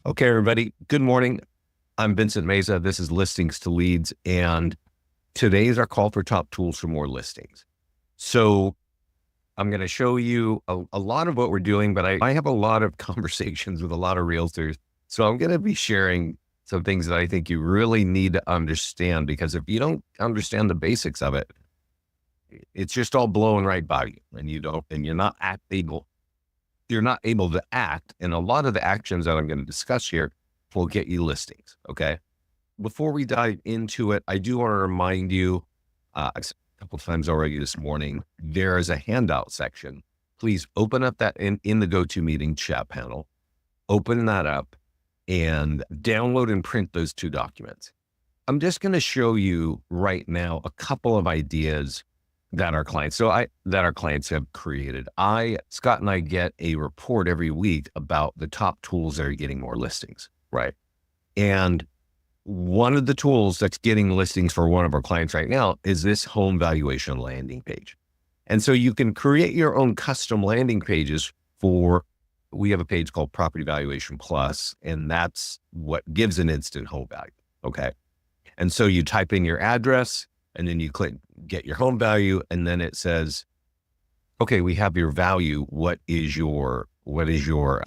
Okay, everybody. Good morning. I'm Vincent Meza. This is Listings to Leads, and today is our call for top tools for more listings. So I'm going to show you a lot of what we're doing, but I have a lot of conversations with a lot of realtors. So I'm going to be sharing some things that I think you really need to understand, because if you don't understand the basics of it, it's just all blowing right by you, and you're not able to act. And a lot of the actions that I'm going to discuss here will get you listings. Okay. Before we dive into it, I do want to remind you, I've said a couple of times already this morning, there is a handout section. Please open up that in the GoToMeeting chat panel, open that up and download and print those two documents. I'm just going to show you right now a couple of ideas that our clients have created. Scott and I get a report every week about the top tools that are getting more listings, right? And one of the tools that's getting listings for one of our clients right now is this home valuation landing page. And so you can create your own custom landing pages we have a page called Property Valuation Plus, and that's what gives an instant home value. Okay. And so you type in your address, and then you click get your home value. And then it says, okay, we have your value. What is your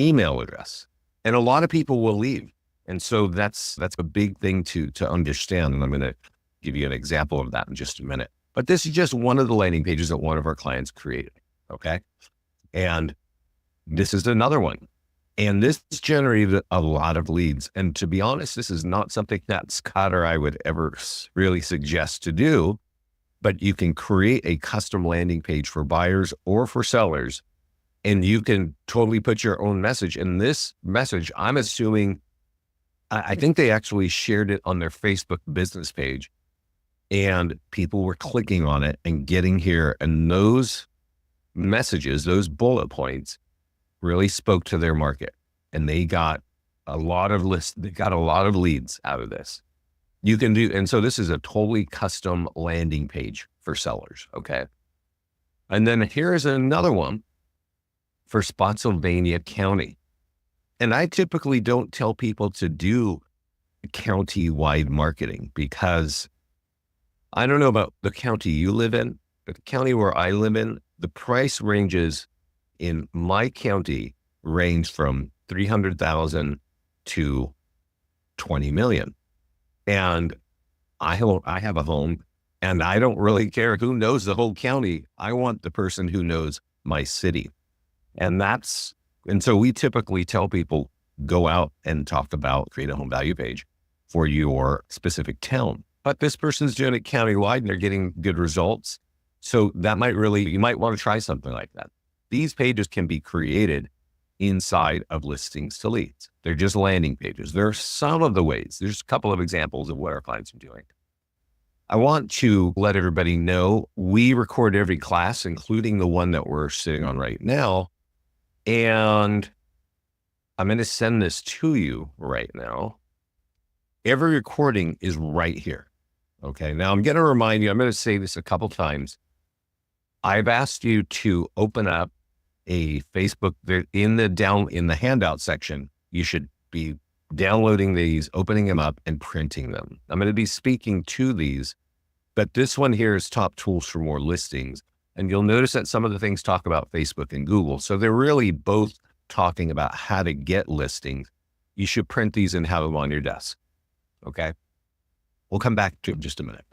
email address? And a lot of people will leave. And so that's a big thing to understand. And I'm going to give you an example of that in just a minute. But this is just one of the landing pages that one of our clients created. Okay. And this is another one. And this generated a lot of leads. And to be honest, this is not something that Scott or I would ever really suggest to do, but you can create a custom landing page for buyers or for sellers, and you can totally put your own message. And this message, I'm assuming, I think they actually shared it on their Facebook business page, and people were clicking on it and getting here. And those messages, those bullet points, really spoke to their market, and they got a lot of leads out of this. And so this is a totally custom landing page for sellers. Okay. And then here's another one for Spotsylvania County. And I typically don't tell people to do county-wide marketing, because I don't know about the county you live in, but the county where I live in, the price ranges in my county range from 300,000 to 20 million. And I have a home, and I don't really care who knows the whole county. I want the person who knows my city. And so we typically tell people, go out and create a home value page for your specific town. But this person's doing it countywide and they're getting good results. So you might want to try something like that. These pages can be created inside of Listings to Leads. They're just landing pages. There are some of the ways. There's a couple of examples of what our clients are doing. I want to let everybody know we record every class, including the one that we're sitting on right now. And I'm going to send this to you right now. Every recording is right here. Okay. Now I'm going to remind you, I'm going to say this a couple times. I've asked you to open up a Facebook in the handout section. You should be downloading these, opening them up, and printing them. I'm going to be speaking to these, but this one here is top tools for more listings. And you'll notice that some of the things talk about Facebook and Google. So they're really both talking about how to get listings. You should print these and have them on your desk. Okay. We'll come back to it in just a minute.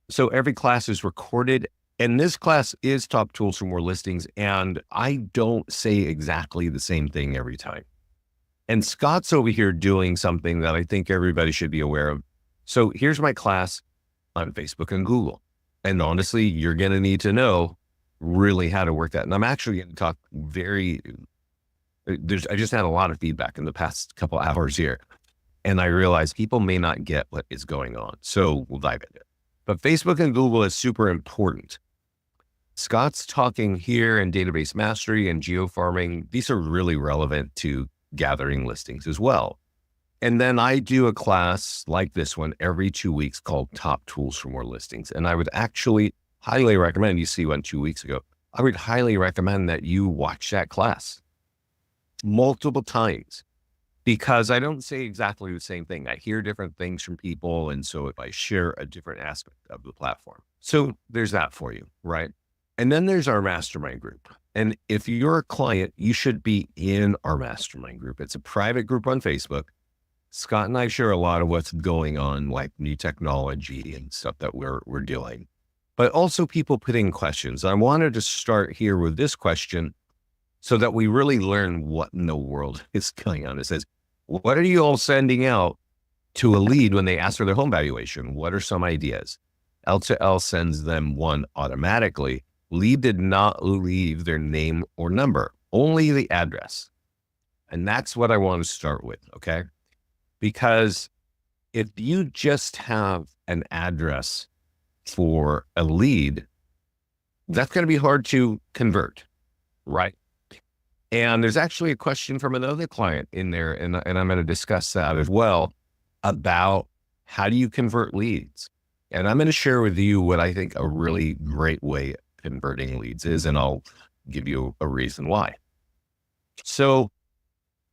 So every class is recorded. And this class is top tools for more listings. And I don't say exactly the same thing every time. And Scott's over here doing something that I think everybody should be aware of. So here's my class on Facebook and Google. And honestly, you're going to need to know really how to work that. And I'm actually going to talk I just had a lot of feedback in the past couple hours here. And I realized people may not get what is going on. So we'll dive into it. But Facebook and Google is super important. Scott's talking here in database mastery and geofarming. These are really relevant to gathering listings as well. And then I do a class like this one every 2 weeks called Top Tools for More Listings. And I would actually highly recommend, you see one 2 weeks ago, I would highly recommend that you watch that class multiple times because I don't say exactly the same thing. I hear different things from people. And so if I share a different aspect of the platform, so there's that for you, right? And then there's our mastermind group. And if you're a client, you should be in our mastermind group. It's a private group on Facebook. Scott and I share a lot of what's going on, like new technology and stuff that we're doing, but also people putting questions. I wanted to start here with this question so that we really learn what in the world is going on. It says, what are you all sending out to a lead when they ask for their home valuation? What are some ideas? L2L sends them one automatically. Lead did not leave their name or number, only the address. And that's what I want to start with, okay? Because if you just have an address for a lead, that's going to be hard to convert, right? And there's actually a question from another client in there, and I'm going to discuss that as well, about how do you convert leads? And I'm going to share with you what I think a really great way of converting leads is, and I'll give you a reason why. So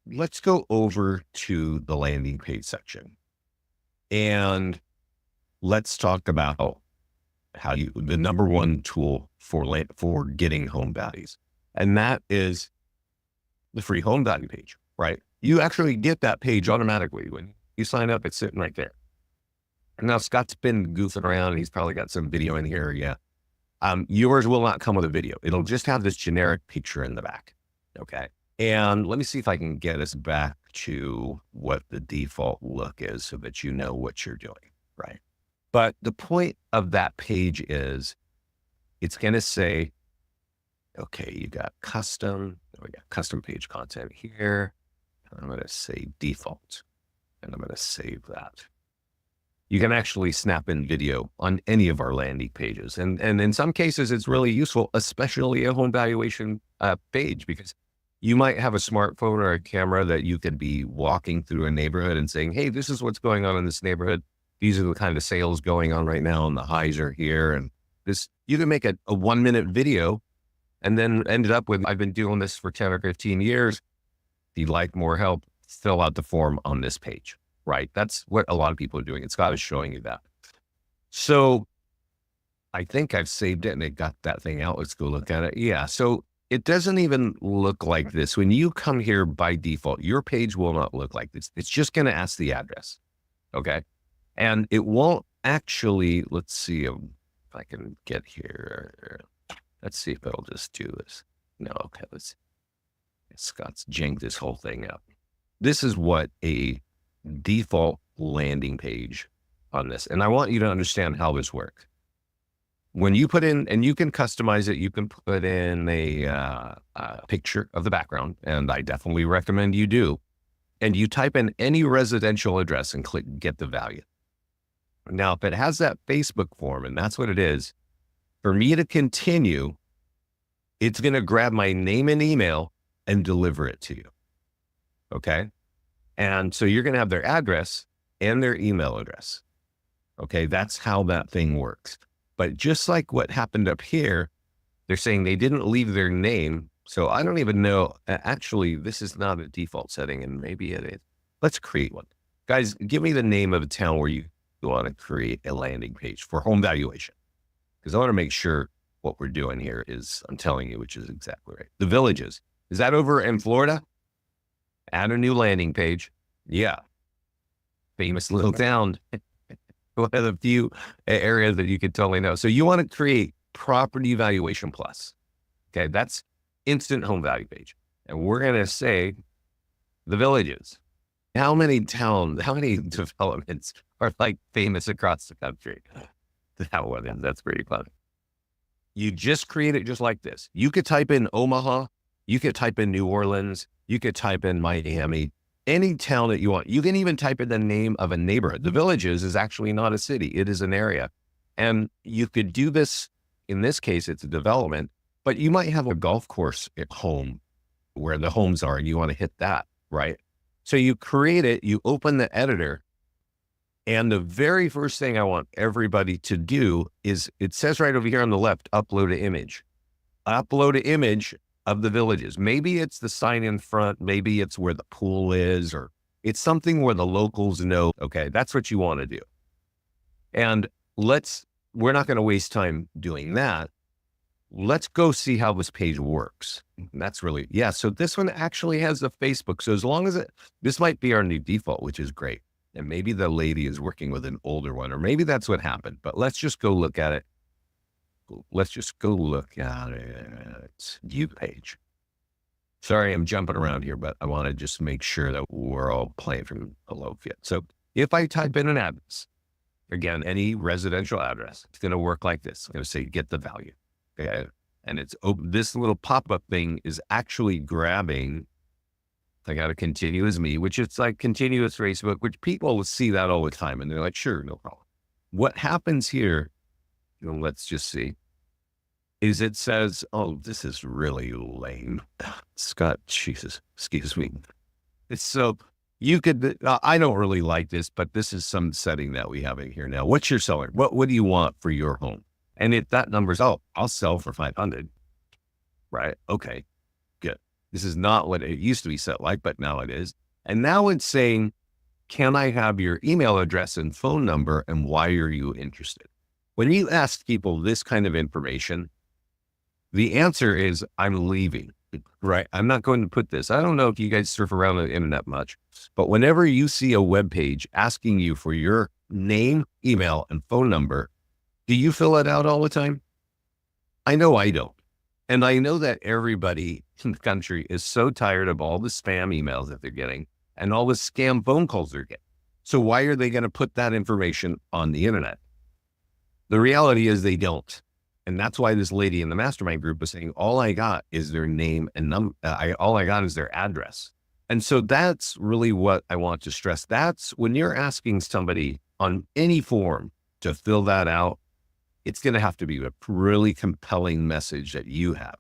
let's go over to the landing page section, and let's talk about how the number one tool for getting home values, and that is the free home value page, right? You actually get that page automatically when you sign up. It's sitting right there. Now Scott's been goofing around, and he's probably got some video in here. Yeah. Yours will not come with a video. It'll just have this generic picture in the back. Okay. And let me see if I can get us back to what the default look is so that you know what you're doing, right? But the point of that page is it's going to say, okay, you got custom, we got custom page content here. I'm going to say default, and I'm going to save that. You can actually snap in video on any of our landing pages. And in some cases, it's really useful, especially a home valuation page, because you might have a smartphone or a camera that you could be walking through a neighborhood and saying, hey, this is what's going on in this neighborhood. These are the kind of sales going on right now, and the highs are here. And this, you can make a 1-minute video and then ended up with, I've been doing this for 10 or 15 years. If you'd like more help, fill out the form on this page, right? That's what a lot of people are doing. And Scott is showing you that. So I think I've saved it and it got that thing out. Let's go look at it. Yeah. So it doesn't even look like this. When you come here by default, your page will not look like this. It's just going to ask the address. Okay. And it won't actually, let's see if I can get here. Let's see if it'll just do this. No. Okay. Let's, Scott's janked this whole thing up. This is what a default landing page on this. And I want you to understand how this works. When you put in, and you can customize it, you can put in a picture of the background, and I definitely recommend you do. And you type in any residential address and click get the value. Now, if it has that Facebook form, and that's what it is, for me to continue, it's going to grab my name and email and deliver it to you. Okay. And so you're going to have their address and their email address. Okay. That's how that thing works. But just like what happened up here, they're saying they didn't leave their name. So I don't even know. Actually, this is not a default setting, and maybe it is. Let's create one. Guys, give me the name of a town where you want to create a landing page for home valuation, because I want to make sure what we're doing here is, I'm telling you, which is exactly right. The Villages. Is that over in Florida? Add a new landing page. Yeah. Famous little town. One of the few areas that you could totally know. So you want to create Property Valuation Plus. Okay. That's instant home value page. And we're going to say the Villages. How many developments are like famous across the country? That one is, that's pretty fun. You just create it just like this. You could type in Omaha. You could type in New Orleans. You could type in Miami, any town that you want. You can even type in the name of a neighborhood. The Villages is actually not a city. It is an area. And you could do this. In this case, it's a development, but you might have a golf course at home where the homes are, and you want to hit that, right? So you create it, you open the editor, and the very first thing I want everybody to do is, it says right over here on the left, upload an image. Upload an image of the Villages. Maybe it's the sign in front, maybe it's where the pool is, or It's something where the locals know, okay, that's what you want to do. And we're not going to waste time doing that. Let's go see how this page works. And that's really, yeah. So this one actually has a Facebook. So as long as this might be our new default, which is great. And maybe the lady is working with an older one, or maybe that's what happened, but let's just go look at it. Let's just go look at it. View page. Sorry, I'm jumping around here, but I want to just make sure that we're all playing from a low fit. So if I type in an address, again, any residential address, it's going to work like this. I'm going to say, get the value. Okay. And it's this little pop-up thing is actually grabbing, I got to continue as me, which it's like continuous Facebook, which people see that all the time. And they're like, sure, no problem. What happens here, let's just see, is it says, oh, this is really lame. Scott, Jesus, excuse me. It's so, you could, I don't really like this, but this is some setting that we have in here now. What's your seller? What do you want for your home? And if that number's, oh, I'll sell for 500, right? Okay, good. This is not what it used to be set like, but now it is. And now it's saying, can I have your email address and phone number, and why are you interested? When you ask people this kind of information, the answer is, I'm leaving, right? I'm not going to put this. I don't know if you guys surf around the internet much, but whenever you see a web page asking you for your name, email, and phone number, do you fill it out all the time? I know I don't. And I know that everybody in the country is so tired of all the spam emails that they're getting and all the scam phone calls they're getting. So why are they going to put that information on the internet? The reality is they don't. And that's why this lady in the mastermind group was saying, all I got is their name and number. All I got is their address. And so that's really what I want to stress. That's when you're asking somebody on any form to fill that out, it's going to have to be a really compelling message that you have.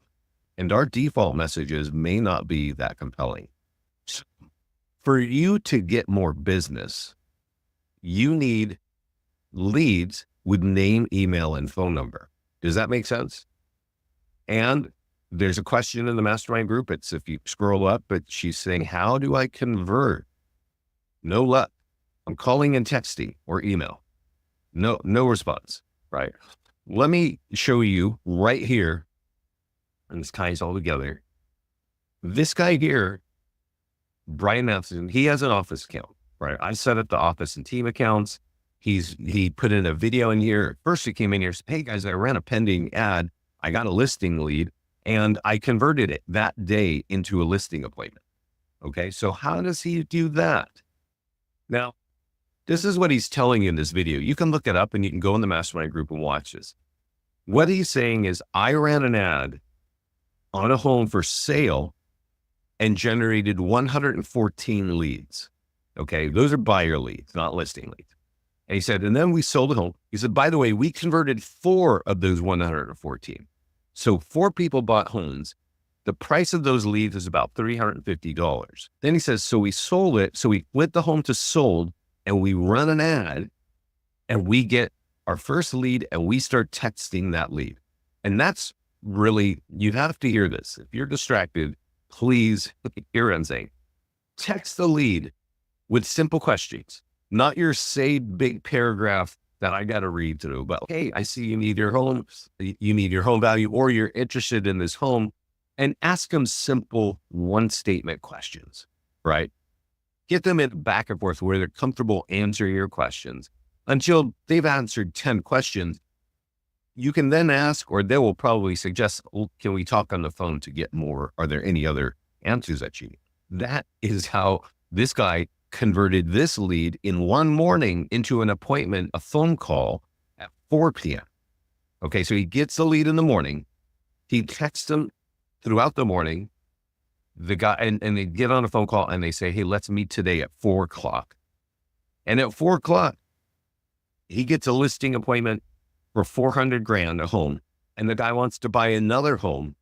And our default messages may not be that compelling. So for you to get more business, you need leads with name, email, and phone number. Does that make sense? And there's a question in the mastermind group. It's if you scroll up, but she's saying, how do I convert? No luck. I'm calling and texting or email. No response, right? Let me show you right here. And this ties all together. This guy here, Brian Matheson, he has an office account, right? I set up the office and team accounts. He put in a video in here. First he came in here, said, hey guys, I ran a pending ad. I got a listing lead and I converted it that day into a listing appointment. Okay. So how does he do that? Now, this is what he's telling you in this video. You can look it up and you can go in the mastermind group and watch this. What he's saying is, I ran an ad on a home for sale and generated 114 leads. Okay. Those are buyer leads, not listing leads. And he said, and then we sold a home. He said, by the way, we converted 4 of those 114. So 4 people bought homes. The price of those leads is about $350. Then he says, so we sold it. So we went the home to sold and we run an ad and we get our first lead and we start texting that lead. And that's really, you have to hear this. If you're distracted, please hear what I'm saying. Text the lead with simple questions. Not your say big paragraph that I got to read through, but hey, I see you need your home value, or you're interested in this home, and ask them simple 1-statement questions, right? Get them in back and forth where they're comfortable answering your questions until they've answered 10 questions. You can then ask, or they will probably suggest, well, can we talk on the phone to get more? Are there any other answers that you need? That is how this guy converted this lead in one morning into an appointment, a phone call at 4 p.m. Okay. So he gets the lead in the morning. He texts them throughout the morning, the guy, and they get on a phone call and they say, hey, let's meet today at 4 o'clock. And at 4 o'clock, he gets a listing appointment for $400,000 a home. And the guy wants to buy another home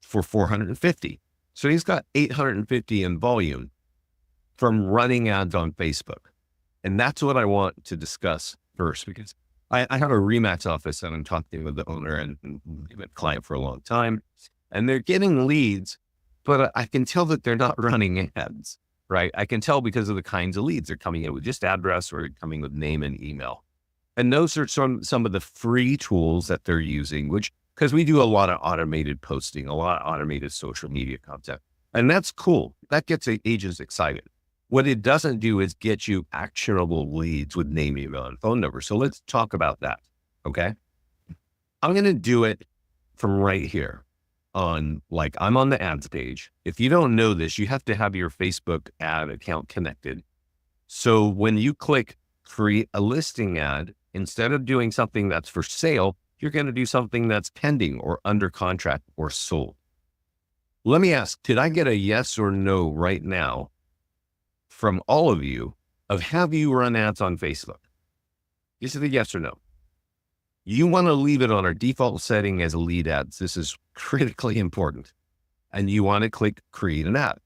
for $450,000. So he's got $850,000 in volume from running ads on Facebook. And that's what I want to discuss first, because I have a Remax office and I'm talking with the owner and we've been a client for a long time, and they're getting leads, but I can tell that they're not running ads. right? I can tell because of the kinds of leads. They're coming in with just address or coming with name and email. And those are some of the free tools that they're using, which, because we do a lot of automated posting, a lot of automated social media content. And that's cool. That gets agents excited. What it doesn't do is get you actionable leads with name, email, and phone number. So let's talk about that. Okay. I'm going to do it from right here on, like, I'm on the ads page. If you don't know this, you have to have your Facebook ad account connected. So when you click create a listing ad, instead of doing something that's for sale, you're going to do something that's pending or under contract or sold. Let me ask, did I get a yes or no right now from all of you of have you run ads on Facebook? This is a yes or no. You want to leave it on our default setting as a lead ads. This is critically important. And you want to click create an ad.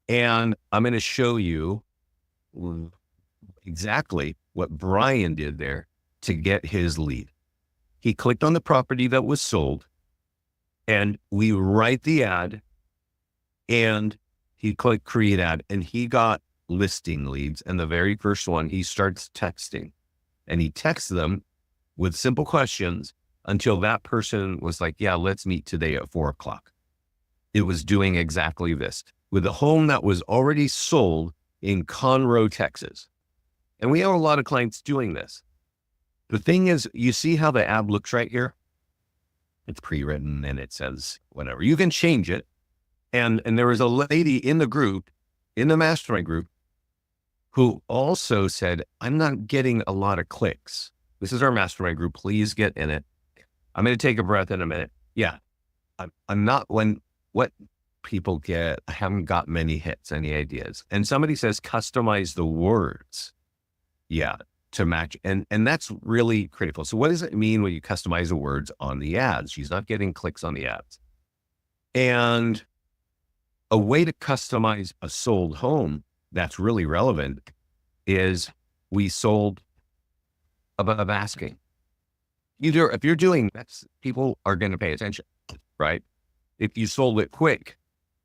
And I'm going to show you exactly what Brian did there to get his lead. He clicked on the property that was sold, and we write the ad, and he clicked create ad, and he got listing leads. And the very first one, he starts texting, and he texts them with simple questions until that person was like, yeah, let's meet today at 4:00. It was doing exactly this with a home that was already sold in Conroe, Texas. And we have a lot of clients doing this. The thing is, you see how the ad looks right here? It's pre-written and it says whatever. You can change it. And there was a lady in the group, in the mastermind group, who also said, I'm not getting a lot of clicks. This is our mastermind group. Please get in it. I'm going to take a breath in a minute. Yeah. I'm not, what people get, I haven't got many hits, any ideas. And somebody says, customize the words. Yeah. To match. And that's really critical. So what does it mean when you customize the words on the ads? She's not getting clicks on the ads. And a way to customize a sold home that's really relevant is we sold above asking. Either if you're doing that, people are going to pay attention, right? If you sold it quick,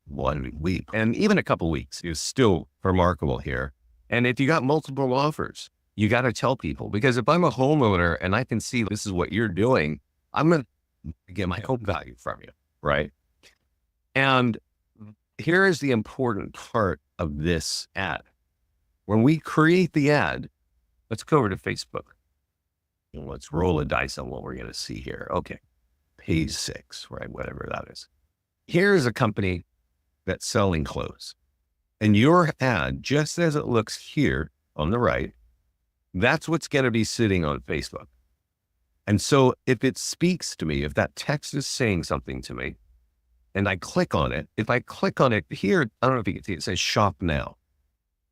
1 week and even a couple weeks is still remarkable here. And if you got multiple offers, you got to tell people, because if I'm a homeowner and I can see this is what you're doing, I'm going to get my home value from you, right? And here is the important part of this ad. When we create the ad, let's go over to Facebook. And let's roll a dice on what we're going to see here. Okay. Page 6, right? Whatever that is. Here's a company that's selling clothes. And your ad, just as it looks here on the right, that's what's going to be sitting on Facebook. And so if it speaks to me, if that text is saying something to me, and I click on it, if I click on it here, I don't know if you can see, it says shop now.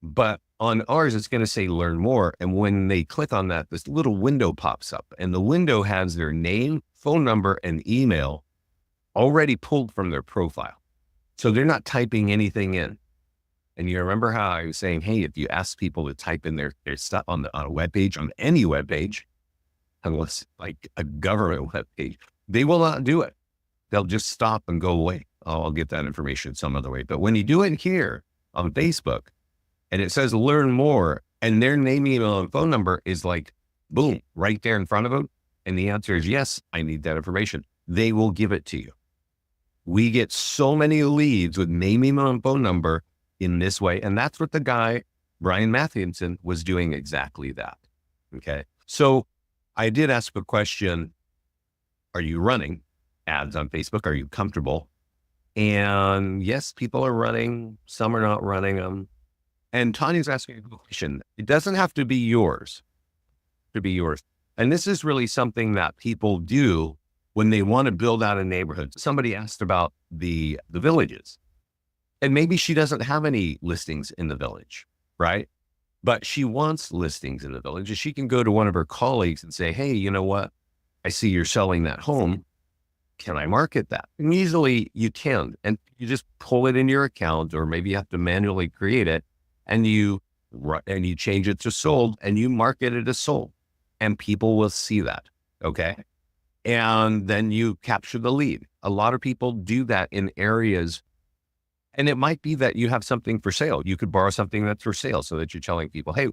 But on ours, it's going to say learn more. And when they click on that, this little window pops up, and the window has their name, phone number, and email already pulled from their profile. So they're not typing anything in. And you remember how I was saying, hey, if you ask people to type in their stuff on a web page, on any web page, unless like a government web page, they will not do it. They'll just stop and go away. Oh, I'll get that information some other way. But when you do it here on Facebook and it says learn more, and their name, email, and phone number is like, boom, right there in front of them. And the answer is, yes, I need that information. They will give it to you. We get so many leads with name, email, and phone number in this way. And that's what the guy, Brian Mathewson, was doing exactly that. Okay. So I did ask a question. Are you running ads on Facebook? Are you comfortable? And yes, people are running. Some are not running them. And Tanya's asking a question. It doesn't have to be yours. To be yours. And this is really something that people do when they want to build out a neighborhood. Somebody asked about the villages, and maybe she doesn't have any listings in the village, right? But she wants listings in the village. And she can go to one of her colleagues and say, hey, you know what? I see you're selling that home. Can I market that? And usually you can, and you just pull it in your account, or maybe you have to manually create it, and you change it to sold, and you market it as sold, and people will see that. Okay. And then you capture the lead. A lot of people do that in areas And it might be that you have something for sale. You could borrow something that's for sale so that you're telling people, hey,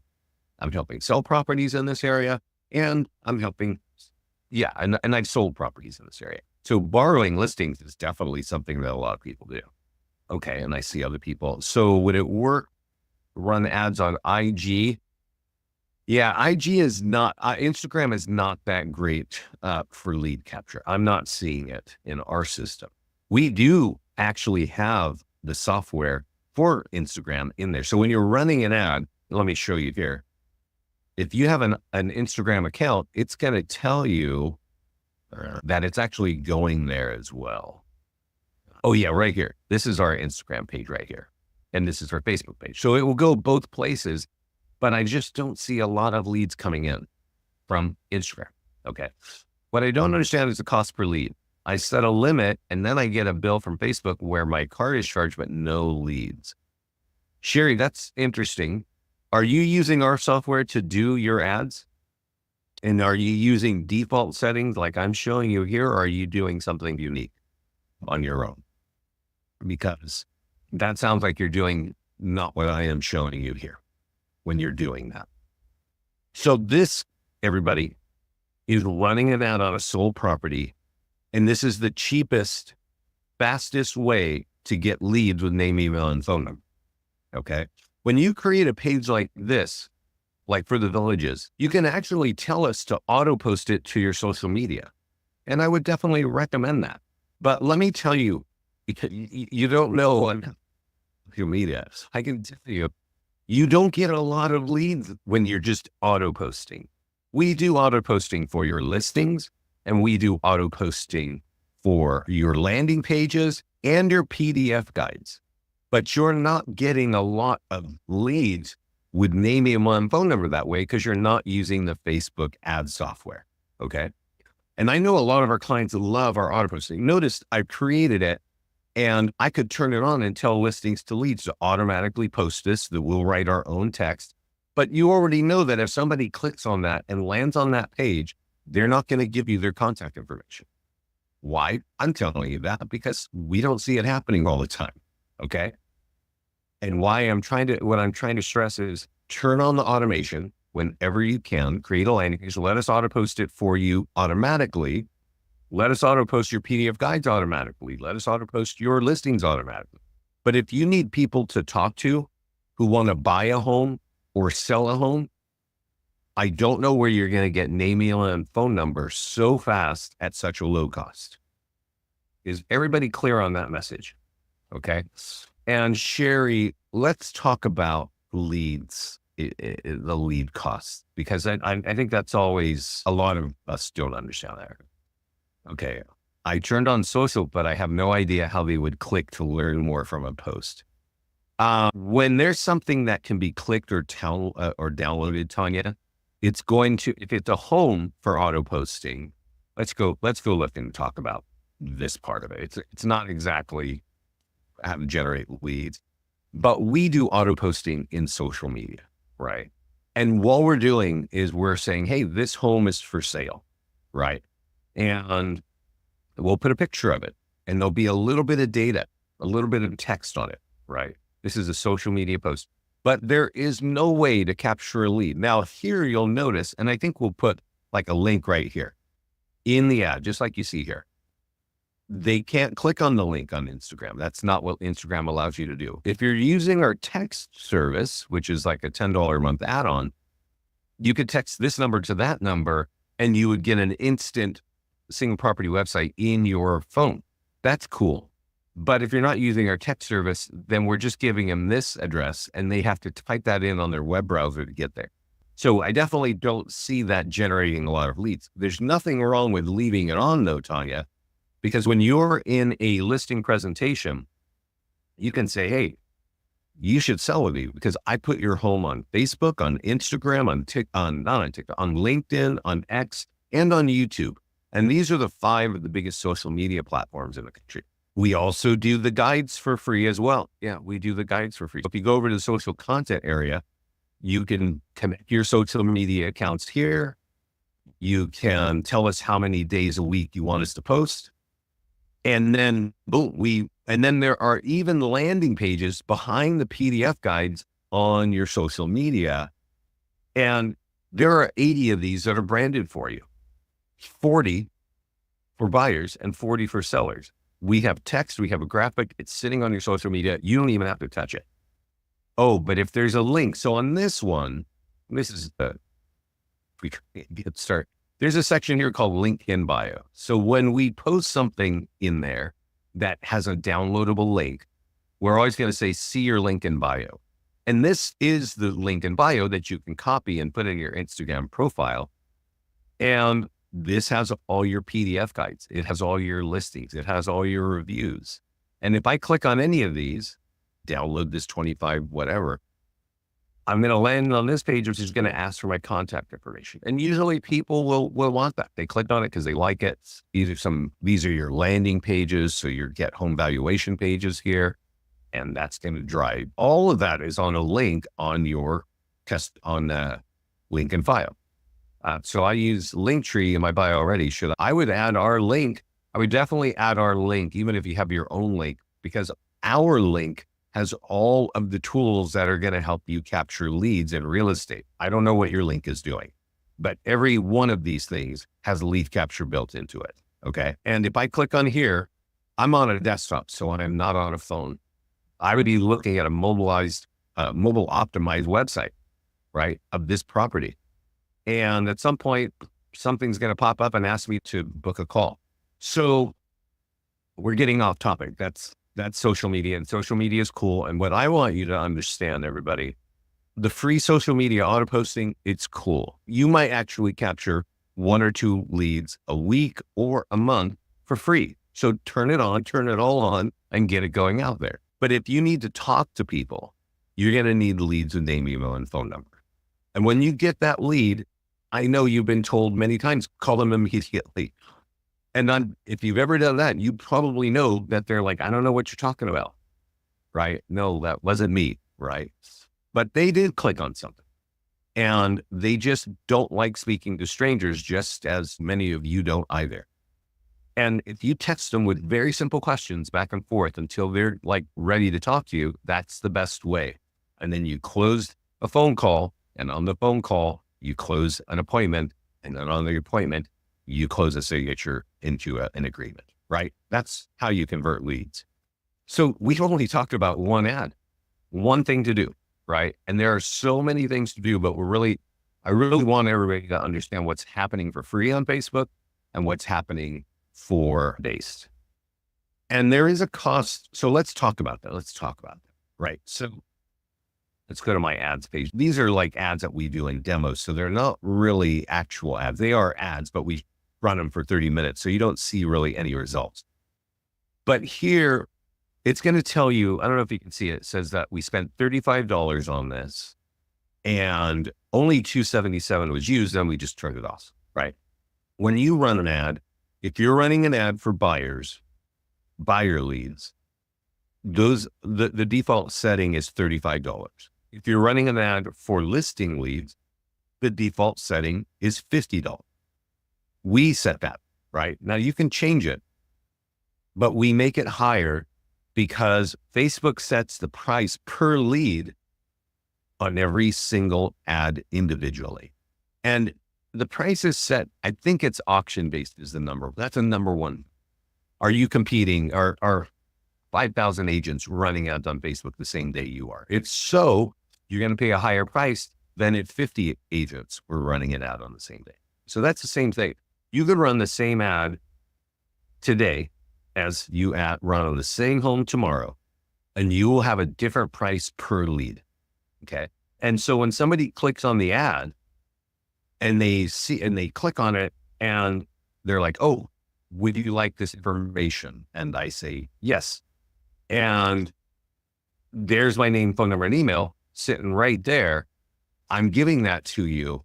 I'm helping sell properties in this area and I'm helping. Yeah. And I've sold properties in this area. So borrowing listings is definitely something that a lot of people do. Okay. And I see other people. So would it work? Run ads on IG? Yeah. IG is not, Instagram is not that great for lead capture. I'm not seeing it in our system. We do actually have the software for Instagram in there. So when you're running an ad, let me show you here. If you have an Instagram account, it's going to tell you that it's actually going there as well. Oh yeah, right here. This is our Instagram page right here. And this is our Facebook page. So it will go both places, but I just don't see a lot of leads coming in from Instagram. Okay. What I don't understand is the cost per lead. I set a limit and then I get a bill from Facebook where my card is charged, but no leads. Sherry, that's interesting. Are you using our software to do your ads? And are you using default settings like I'm showing you here, or are you doing something unique on your own? Because that sounds like you're doing not what I am showing you here when you're doing that. So this, everybody, is running an ad on a sold property. And this is the cheapest, fastest way to get leads with name, email, and phone number. Okay. When you create a page like this, like for the villages, you can actually tell us to auto post it to your social media. And I would definitely recommend that. But let me tell you, because you don't know on social media, I can tell you, you don't get a lot of leads when you're just auto posting. We do auto posting for your listings, and we do auto posting for your landing pages and your PDF guides. But you're not getting a lot of leads with name, email, and phone number that way because you're not using the Facebook ad software. Okay. And I know a lot of our clients love our auto posting. Notice I created it and I could turn it on and tell listings to leads to automatically post this, that we'll write our own text. But you already know that if somebody clicks on that and lands on that page, they're not going to give you their contact information. Why? I'm telling you that because we don't see it happening all the time. Okay. And what I'm trying to stress is turn on the automation whenever you can, create a landing page, let us auto post it for you automatically. Let us auto post your PDF guides automatically. Let us auto post your listings automatically. But if you need people to talk to who want to buy a home or sell a home, I don't know where you're going to get name, email, and phone number so fast at such a low cost. Is everybody clear on that message? Okay. And Sherry, let's talk about leads, the lead costs, because I think that's always a lot of us don't understand that. Okay. I turned on social, but I have no idea how they would click to learn more from a post. When there's something that can be clicked or downloaded, Tanya, it's going to, if it's a home for auto posting, let's go look and talk about this part of it. It's not exactly how to generate leads, but we do auto posting in social media, right? And what we're doing is we're saying, hey, this home is for sale, right? And we'll put a picture of it and there'll be a little bit of data, a little bit of text on it, right? This is a social media post, but there is no way to capture a lead. Now here you'll notice, and I think we'll put like a link right here in the ad, just like you see here. They can't click on the link on Instagram. That's not what Instagram allows you to do. If you're using our text service, which is like a $10 a month add-on, you could text this number to that number and you would get an instant single property website in your phone. That's cool. But if you're not using our text service, then we're just giving them this address and they have to type that in on their web browser to get there. So I definitely don't see that generating a lot of leads. There's nothing wrong with leaving it on though, Tanya, because when you're in a listing presentation, you can say, hey, you should sell with me because I put your home on Facebook, on Instagram, on LinkedIn, on X, and on YouTube. And these are the 5 of the biggest social media platforms in the country. We also do the guides for free as well. Yeah, we do the guides for free. If you go over to the social content area, you can connect your social media accounts here. You can tell us how many days a week you want us to post. And then boom, and then there are even landing pages behind the PDF guides on your social media. And there are 80 of these that are branded for you, 40 for buyers and 40 for sellers. We have text, we have a graphic, it's sitting on your social media. You don't even have to touch it. Oh, but if there's a link, so on this one, this is we get start. There's a section here called link in bio. So when we post something in there that has a downloadable link, we're always going to say, see your link in bio. And this is the link in bio that you can copy and put in your Instagram profile. And this has all your PDF guides. It has all your listings. It has all your reviews. And if I click on any of these, download this 25, whatever, I'm going to land on this page, which is going to ask for my contact information. And usually people will want that. They click on it because they like it. These are your landing pages. So your get home valuation pages here. And that's going to drive, all of that is on a link on your link in file. So I use Linktree in my bio already. I would add our link. I would definitely add our link, even if you have your own link, because our link has all of the tools that are going to help you capture leads in real estate. I don't know what your link is doing, but every one of these things has lead capture built into it. Okay. And if I click on here, I'm on a desktop, so I'm not on a phone. I would be looking at a mobile optimized website, right, of this property. And at some point, something's going to pop up and ask me to book a call. So we're getting off topic. That's social media, and social media is cool. And what I want you to understand, everybody, the free social media auto posting, it's cool. You might actually capture 1 or 2 leads a week or a month for free. So turn it all on and get it going out there. But if you need to talk to people, you're going to need leads with name, email, and phone number. And when you get that lead, I know you've been told many times, call them immediately. And if you've ever done that, you probably know that they're like, I don't know what you're talking about, right? No, that wasn't me, right? But they did click on something, and they just don't like speaking to strangers, just as many of you don't either. And if you text them with very simple questions back and forth until they're like ready to talk to you, that's the best way. And then you close a phone call, and on the phone call, you close an appointment, and then on the appointment, you close a signature into an agreement, right? That's how you convert leads. So we only talked about one ad, one thing to do, right? And there are so many things to do, but I really want everybody to understand what's happening for free on Facebook and what's happening for based. And there is a cost. So let's talk about that. Right? So let's go to my ads page. These are like ads that we do in demos. So they're not really actual ads. They are ads, but we run them for 30 minutes. So you don't see really any results. But here it's going to tell you, I don't know if you can see it, it says that we spent $35 on this and only $277 was used. Then we just turned it off, right? When you run an ad, if you're running an ad for buyer leads, the default setting is $35. If you're running an ad for listing leads, the default setting is $50. We set that, right? Now you can change it, but we make it higher because Facebook sets the price per lead on every single ad individually. And the price is set, I think it's auction based is the number. That's a number one. Are you competing? Are 5,000 agents running ads on Facebook the same day you are? If so, you're going to pay a higher price than if 50 agents were running an ad on the same day. So that's the same thing. You could run the same ad today as you run on the same home tomorrow, and you will have a different price per lead. Okay. And so when somebody clicks on the ad and they click on it and they're like, oh, would you like this information? And I say, yes. And there's my name, phone number, and email sitting right there. I'm giving that to you.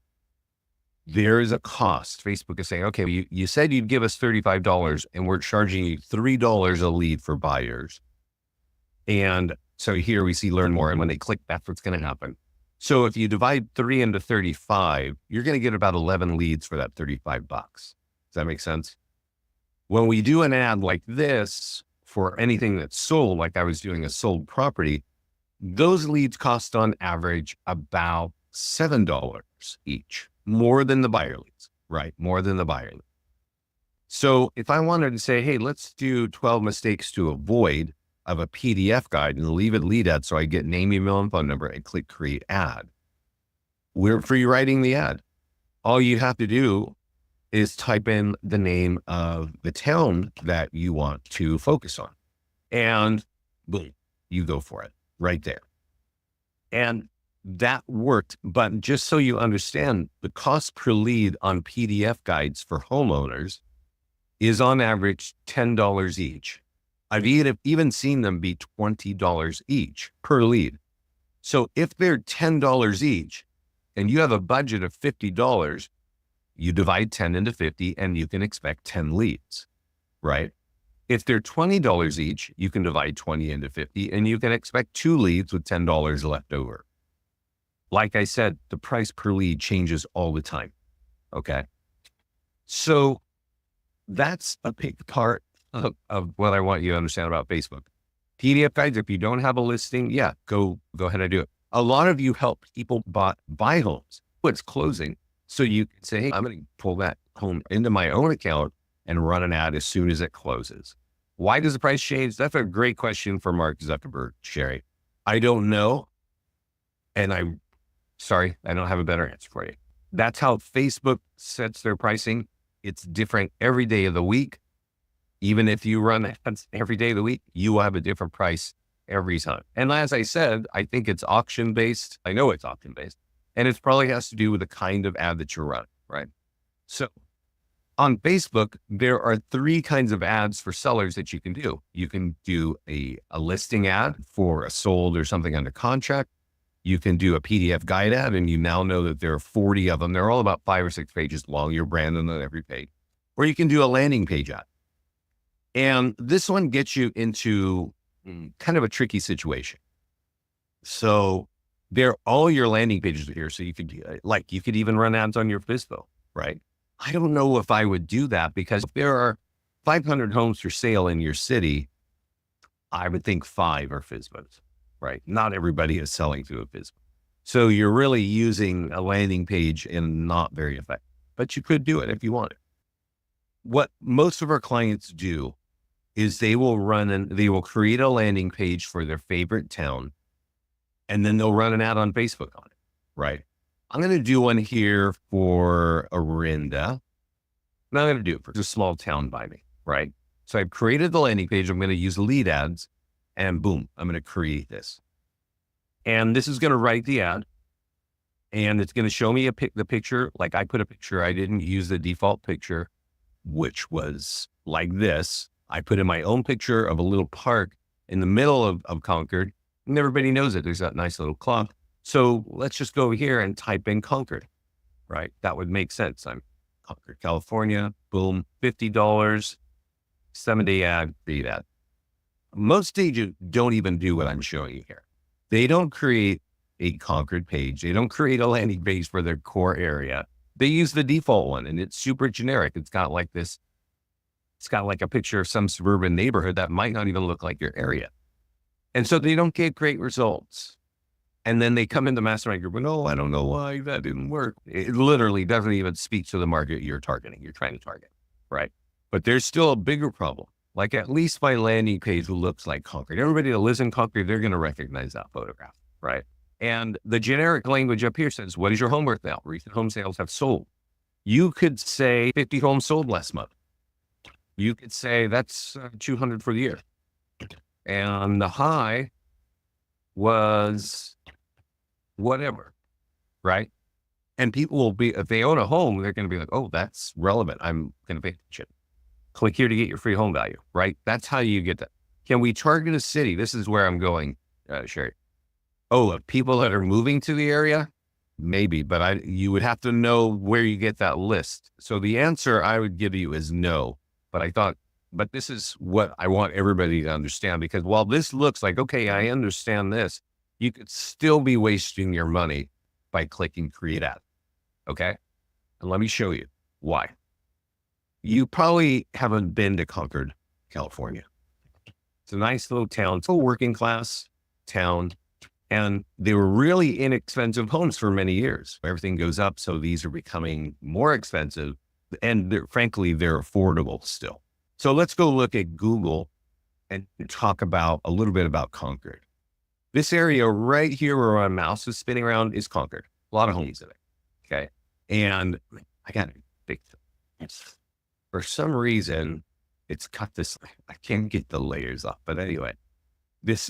There is a cost. Facebook is saying, okay, you said you'd give us $35 and we're charging you $3 a lead for buyers. And so here we see learn more. And when they click, that's what's going to happen. So if you divide 3 into 35, you're going to get about 11 leads for that $35. Does that make sense? When we do an ad like this for anything that's sold, like I was doing a sold property, those leads cost on average about $7 each, more than the buyer leads, right? More than the buyer leads. So if I wanted to say, hey, let's do 12 mistakes to avoid of a PDF guide and leave it lead ad so I get name, email, and phone number and click create ad, we're free writing the ad. All you have to do is type in the name of the town that you want to focus on. And boom, you go for it right there. And that worked. But just so you understand, the cost per lead on PDF guides for homeowners is on average $10 each. I've even seen them be $20 each per lead. So if they're $10 each and you have a budget of $50, you divide 10 into 50 and you can expect 10 leads, right? If they're $20 each, you can divide 20 into 50 and you can expect 2 leads with $10 left over. Like I said, the price per lead changes all the time. Okay. So that's a big part of what I want you to understand about Facebook. PDF guides, if you don't have a listing, yeah, go ahead and do it. A lot of you help people buy homes. It's closing. So you can say, hey, I'm going to pull that home into my own account and run an ad as soon as it closes. Why does the price change? That's a great question for Mark Zuckerberg, Sherry. I don't know. And I'm sorry, I don't have a better answer for you. That's how Facebook sets their pricing. It's different every day of the week. Even if you run ads every day of the week, you will have a different price every time. And as I said, I think it's auction based. I know it's auction based. And it probably has to do with the kind of ad that you're running, right? So on Facebook, there are 3 kinds of ads for sellers that you can do. You can do a listing ad for a sold or something under contract. You can do a PDF guide ad, and you now know that there are 40 of them. They're all about 5 or 6 pages long. You're branding on every page. Or you can do a landing page ad. And this one gets you into kind of a tricky situation. So all your landing pages are here. So you could you could even run ads on your FSBO, right? I don't know if I would do that, because if there are 500 homes for sale in your city, I would think 5 are FSBOs, right? Not everybody is selling through a FSBO. So you're really using a landing page and not very effective, but you could do it if you wanted. What most of our clients do is they will create a landing page for their favorite town, and then they'll run an ad on Facebook on it, right? I'm going to do one here for Orinda. I'm not going to do it for a small town by me, right? So I've created the landing page. I'm going to use lead ads, and boom, I'm going to create this. And this is going to write the ad, and it's going to show me the picture. Like I put a picture. I didn't use the default picture, which was like this. I put in my own picture of a little park in the middle of Concord, and everybody knows it. There's that nice little clock. So let's just go over here and type in Concord, right? That would make sense. I'm Concord, California, boom, $50, 7-day ad, create ad. Most agents don't even do what I'm showing you here. They don't create a Concord page. They don't create a landing page for their core area. They use the default one, and it's super generic. It's got like a picture of some suburban neighborhood that might not even look like your area. And so they don't get great results. And then they come into Mastermind Group and, oh, I don't know why that didn't work. It literally doesn't even speak to the market you're trying to target, right? But there's still a bigger problem. Like at least my landing page looks like Concord. Everybody that lives in Concord, they're going to recognize that photograph, right? And the generic language up here says, what is your home worth now? Recent home sales have sold. You could say 50 homes sold last month. You could say that's 200 for the year. And the high was whatever, right? And people will be, if they own a home, they're going to be like, oh, that's relevant. I'm going to pay attention. Click here to get your free home value, right? That's how you get that. Can we target a city? This is where I'm going, Sherry. Oh, people that are moving to the area? Maybe, but you would have to know where you get that list. So the answer I would give you is no. But this is what I want everybody to understand, because while this looks like, okay, I understand this, you could still be wasting your money by clicking create ad. Okay. And let me show you why. You probably haven't been to Concord, California. It's a nice little town. It's a working class town. And they were really inexpensive homes for many years. Everything goes up. So these are becoming more expensive. And frankly, they're affordable still. So let's go look at Google and talk about a little bit about Concord. This area right here where my mouse is spinning around is Concord. A lot of homes in it. Okay. And I got a big, for some reason, it's cut this, I can't get the layers up, but anyway,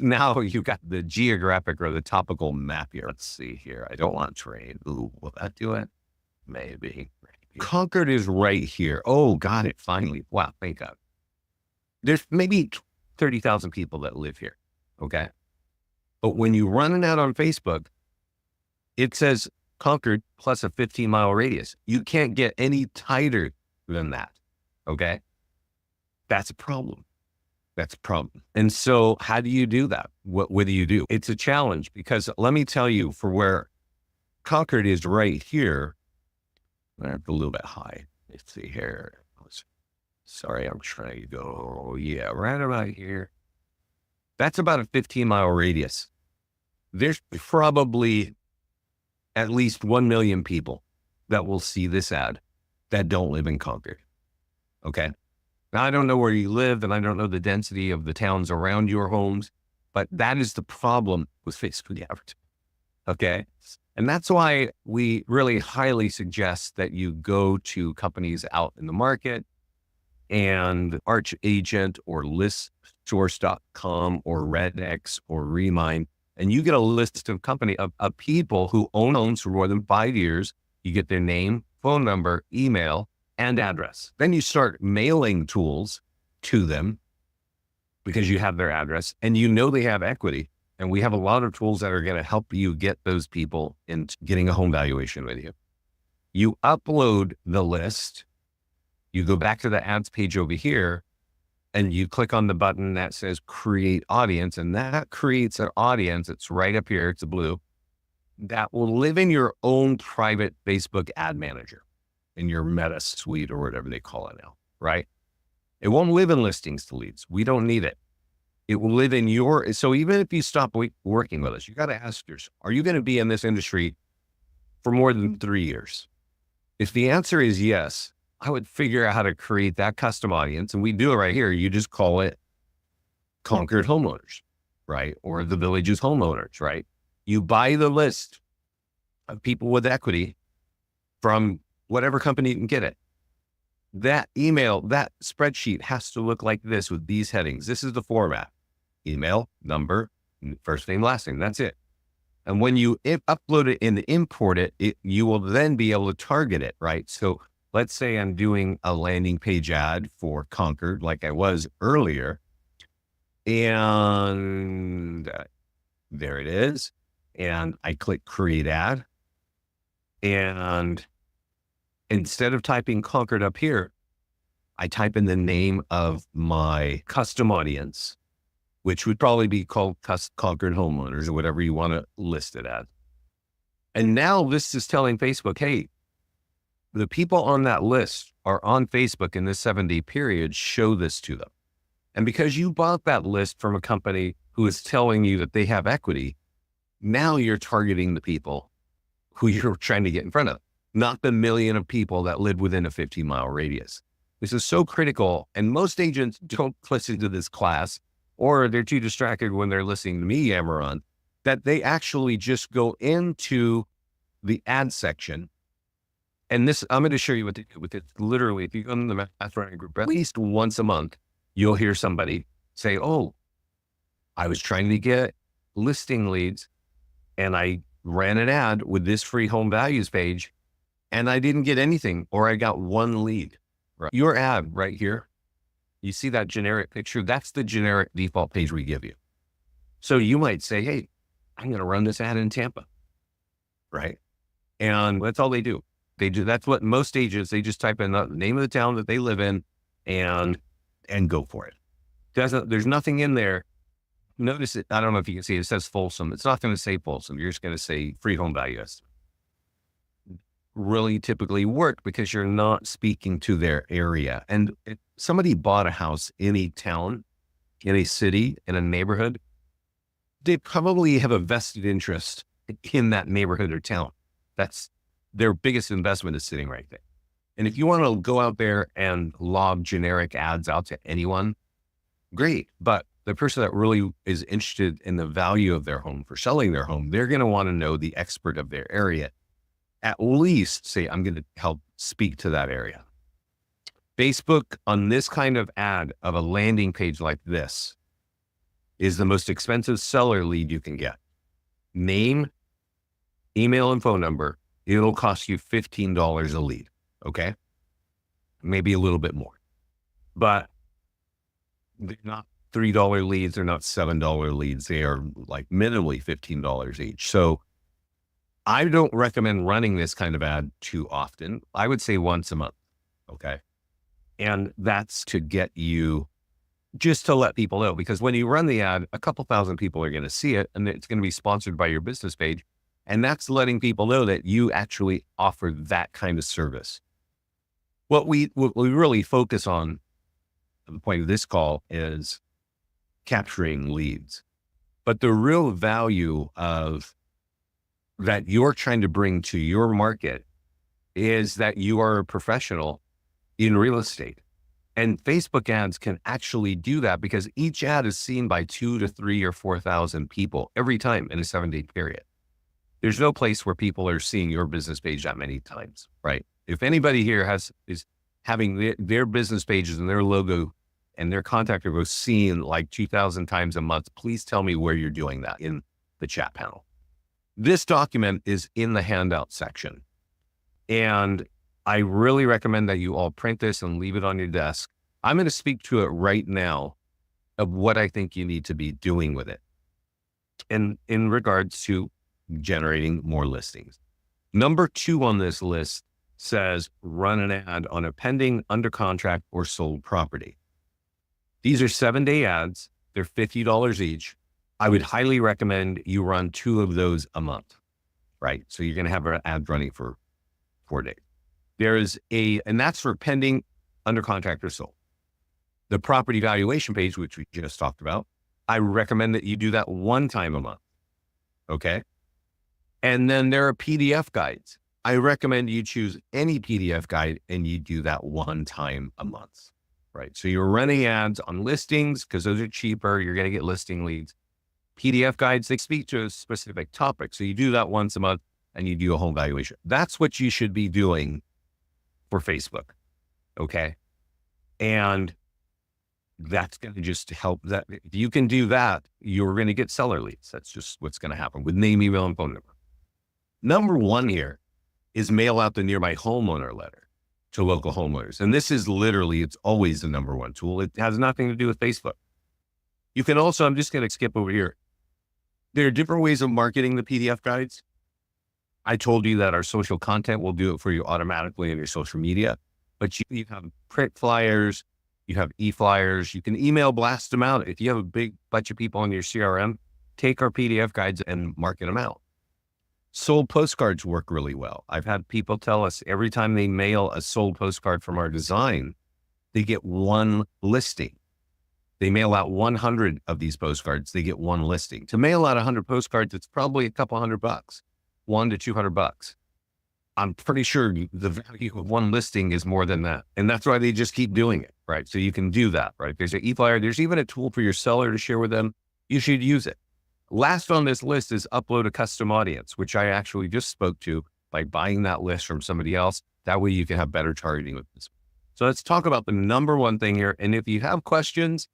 now you've got the geographic or the topical map here. Let's see here. I don't want terrain. Ooh, will that do it? Maybe. Concord is right here. Oh, got it. Finally. Wow. Thank God. There's maybe 30,000 people that live here. Okay. But when you run it out on Facebook, it says Concord plus a 15-mile radius. You can't get any tighter than that. Okay. That's a problem. That's a problem. And so how do you do that? What do you do? It's a challenge because let me tell you, for where Concord is right here, a little bit high. Let's see here. Sorry, I'm trying to go. Yeah, right about here. That's about a 15-mile radius. There's probably at least 1 million people that will see this ad that don't live in Concord. Okay. Now, I don't know where you live and I don't know the density of the towns around your homes, but that is the problem with Facebook advertising. Okay. And that's why we really highly suggest that you go to companies out in the market and Arch Agent or listsource.com or Redx or Remind, and you get a list of of people who own homes for more than 5 years. You get their name, phone number, email, and address. Then you start mailing tools to them because you have their address and you know they have equity. And we have a lot of tools that are going to help you get those people into getting a home valuation with you. You upload the list, you go back to the ads page over here, and you click on the button that says create audience. And that creates an audience. It's right up here. It's a blue that will live in your own private Facebook ad manager in your Meta suite or whatever they call it now, right? It won't live in listings to leads. We don't need it. It will live in so even if you stop working with us, you got to ask yourself, are you going to be in this industry for more than 3 years? If the answer is yes, I would figure out how to create that custom audience. And we do it right here. You just call it Concord Homeowners, right? Or the Village's Homeowners, right? You buy the list of people with equity from whatever company you can get it. That email, that spreadsheet has to look like this with these headings. This is the format: email, number, first name, last name. That's it. And when you upload it and import it, you will then be able to target it, right? So let's say I'm doing a landing page ad for Concord, like I was earlier, and there it is. And I click create ad, and instead of typing Concord up here, I type in the name of my custom audience, which would probably be called Concord Homeowners or whatever you want to list it as. And now this is telling Facebook, hey, the people on that list are on Facebook in this 7-day period, show this to them. And because you bought that list from a company who is telling you that they have equity, now you're targeting the people who you're trying to get in front of, not the million of people that live within a 15-mile radius. This is so critical. And most agents don't listen to this class, or they're too distracted when they're listening to me yammer on, that they actually just go into the ad section. And this, I'm going to show you what to do with it. Literally, if you go in the Masterclass group, at least once a month, you'll hear somebody say, oh, I was trying to get listing leads and I ran an ad with this free home values page and I didn't get anything, or I got one lead. Right? Your ad right here, you see that generic picture? That's the generic default page we give you. So you might say, hey, I'm going to run this ad in Tampa, right? And that's all they do. They do. That's what most agents, they just type in the name of the town that they live in and go for it. There's nothing in there. Notice it. I don't know if you can see it. It says Folsom. It's not going to say Folsom. You're just going to say free home value estimate. really typically work because you're not speaking to their area. And if somebody bought a house in a town, in a city, in a neighborhood, they probably have a vested interest in that neighborhood or town. That's their biggest investment is sitting right there. And if you want to go out there and lob generic ads out to anyone, great. But the person that really is interested in the value of their home for selling their home, they're going to want to know the expert of their area. At least say, I'm going to help speak to that area. Facebook on this kind of ad of a landing page like this is the most expensive seller lead you can get. Name, email, and phone number. It'll cost you $15 a lead. Okay. Maybe a little bit more, but they're not $3 leads. They're not $7 leads. They are like minimally $15 each. So I don't recommend running this kind of ad too often. I would say once a month. Okay. And that's to get you, just to let people know, because when you run the ad, a couple thousand people are going to see it and it's going to be sponsored by your business page. And that's letting people know that you actually offer that kind of service. What we really focus on at the point of this call is capturing leads. But the real value of that you're trying to bring to your market is that you are a professional in real estate. And Facebook ads can actually do that because each ad is seen by 2,000 to 3,000 or 4,000 people every time in a 7-day period. There's no place where people are seeing your business page that many times, right? If anybody here is having their business pages and their logo and their contact info seen like 2,000 times a month, please tell me where you're doing that in the chat panel. This document is in the handout section. And I really recommend that you all print this and leave it on your desk. I'm going to speak to it right now of what I think you need to be doing with it. And in regards to generating more listings. Number 2 on this list says run an ad on a pending, under contract, or sold property. These are 7-day ads. They're $50 each. I would highly recommend you run 2 of those a month, right? So you're going to have an ad running for 4 days. And that's for pending, under contract, or sold. The property valuation page, which we just talked about, I recommend that you do that 1 time a month. Okay. And then there are PDF guides. I recommend you choose any PDF guide and you do that 1 time a month, right? So you're running ads on listings because those are cheaper. You're going to get listing leads. PDF guides, they speak to a specific topic. So you do that once a month and you do a home valuation. That's what you should be doing for Facebook. Okay. And that's going to just help that. If you can do that, you're going to get seller leads. That's just what's going to happen with name, email, and phone number. Number 1 here is mail out the nearby homeowner letter to local homeowners. And this is literally, it's always the number 1 tool. It has nothing to do with Facebook. You can also, I'm just going to skip over here. There are different ways of marketing the PDF guides. I told you that our social content will do it for you automatically in your social media, but you have print flyers, you have e-flyers, you can email blast them out. If you have a big bunch of people in your CRM, take our PDF guides and market them out. Sold postcards work really well. I've had people tell us every time they mail a sold postcard from our design, they get 1 listing. They mail out 100 of these postcards, they get 1 listing. To mail out 100 postcards, it's probably a couple $100, $100 to $200. I'm pretty sure the value of 1 listing is more than that. And that's why they just keep doing it, right? So you can do that, right? There's an e-flyer. There's even a tool for your seller to share with them. You should use it. Last on this list is upload a custom audience, which I actually just spoke to by buying that list from somebody else. That way you can have better targeting with this. So let's talk about the number 1 thing here. And if you have questions,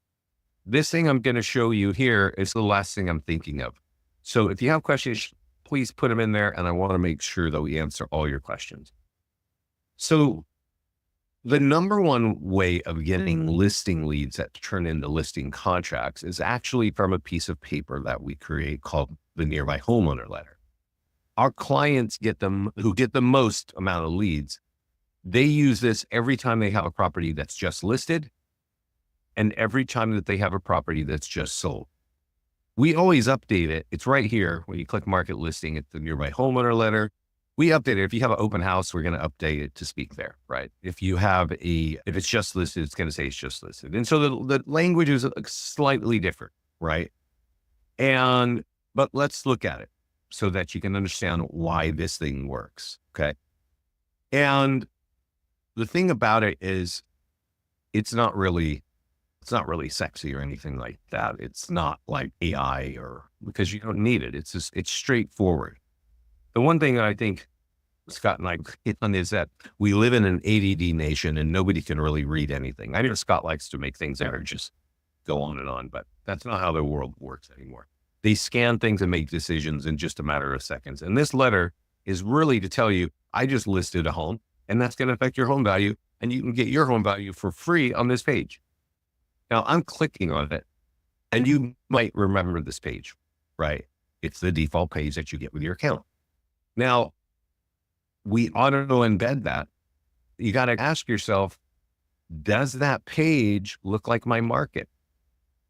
this thing I'm going to show you here is the last thing I'm thinking of. So if you have questions, please put them in there. And I want to make sure that we answer all your questions. So the number 1 way of getting listing leads that turn into listing contracts is actually from a piece of paper that we create called the Nearby Homeowner Letter. Our clients who get the most amount of leads. They use this every time they have a property that's just listed and every time that they have a property that's just sold. We always update it. It's right here. When you click market listing, it's the Nearby Homeowner Letter. we update it. If you have an open house, we're going to update it to speak there, right? If it's just listed, it's going to say it's just listed. And so the language is slightly different, right? But let's look at it so that you can understand why this thing works. Okay. And the thing about it is it's not really sexy or anything like that. It's not like AI because you don't need it. It's straightforward. The one thing that I think Scott and I hit on is that we live in an ADD nation and nobody can really read anything. I know Scott likes to make things that are just go on, but that's not how the world works anymore. They scan things and make decisions in just a matter of seconds. And this letter is really to tell you, I just listed a home and that's going to affect your home value, and you can get your home value for free on this page. Now I'm clicking on it and you might remember this page, right? It's the default page that you get with your account. Now, we auto embed that. You got to ask yourself, does that page look like my market?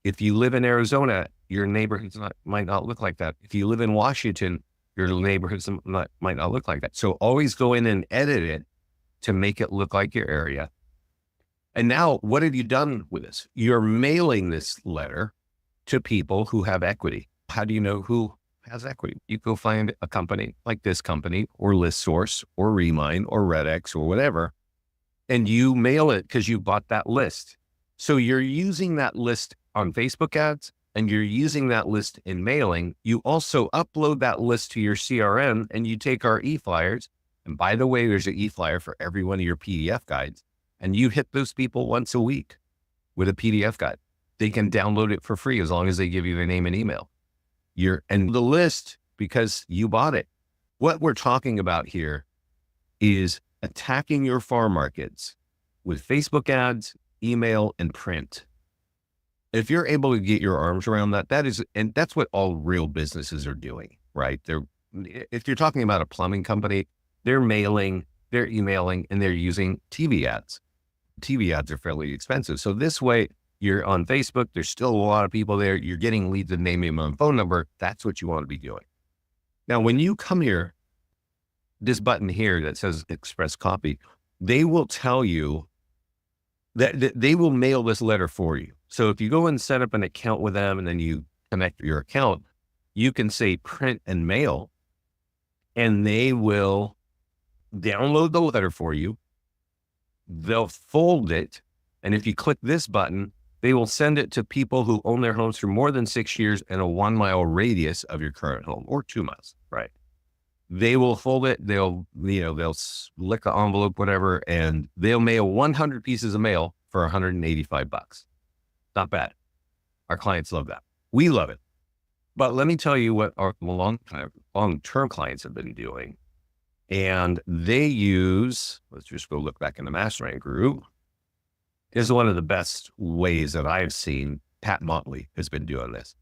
If you live in Arizona, your neighborhoods might not look like that. If you live in Washington, your neighborhoods might not look like that. So always go in and edit it to make it look like your area. And now what have you done with this? You're mailing this letter to people who have equity. How do you know who has equity? You go find a company like this company or ListSource or Remine or RedX or whatever, and you mail it because you bought that list. So you're using that list on Facebook ads and you're using that list in mailing. You also upload that list to your CRM and you take our e-flyers. And by the way, there's an e-flyer for every one of your PDF guides. And you hit those people once a week with a PDF guide. They can download it for free as long as they give you their name and email. And the list, because you bought it. What we're talking about here is attacking your farm markets with Facebook ads, email, and print. If you're able to get your arms around that, that's what all real businesses are doing, right? If you're talking about a plumbing company, they're mailing, they're emailing, and they're using TV ads. TV ads are fairly expensive. So this way, you're on Facebook, there's still a lot of people there. You're getting leads and name, email, and phone number. That's what you want to be doing. Now, when you come here, this button here that says Express Copy, they will tell you that they will mail this letter for you. So if you go and set up an account with them and then you connect your account, you can say print and mail, and they will download the letter for you. They'll fold it. And if you click this button, they will send it to people who own their homes for more than 6 years in a 1 mile radius of your current home, or 2 miles, right? They will fold it. They'll lick the envelope, whatever, and they'll mail 100 pieces of mail for $185. Not bad. Our clients love that. We love it. But let me tell you what our long-term clients have been doing. And they use, let's just go look back in the mastermind group. This is one of the best ways that I've seen. Pat Motley has been doing this.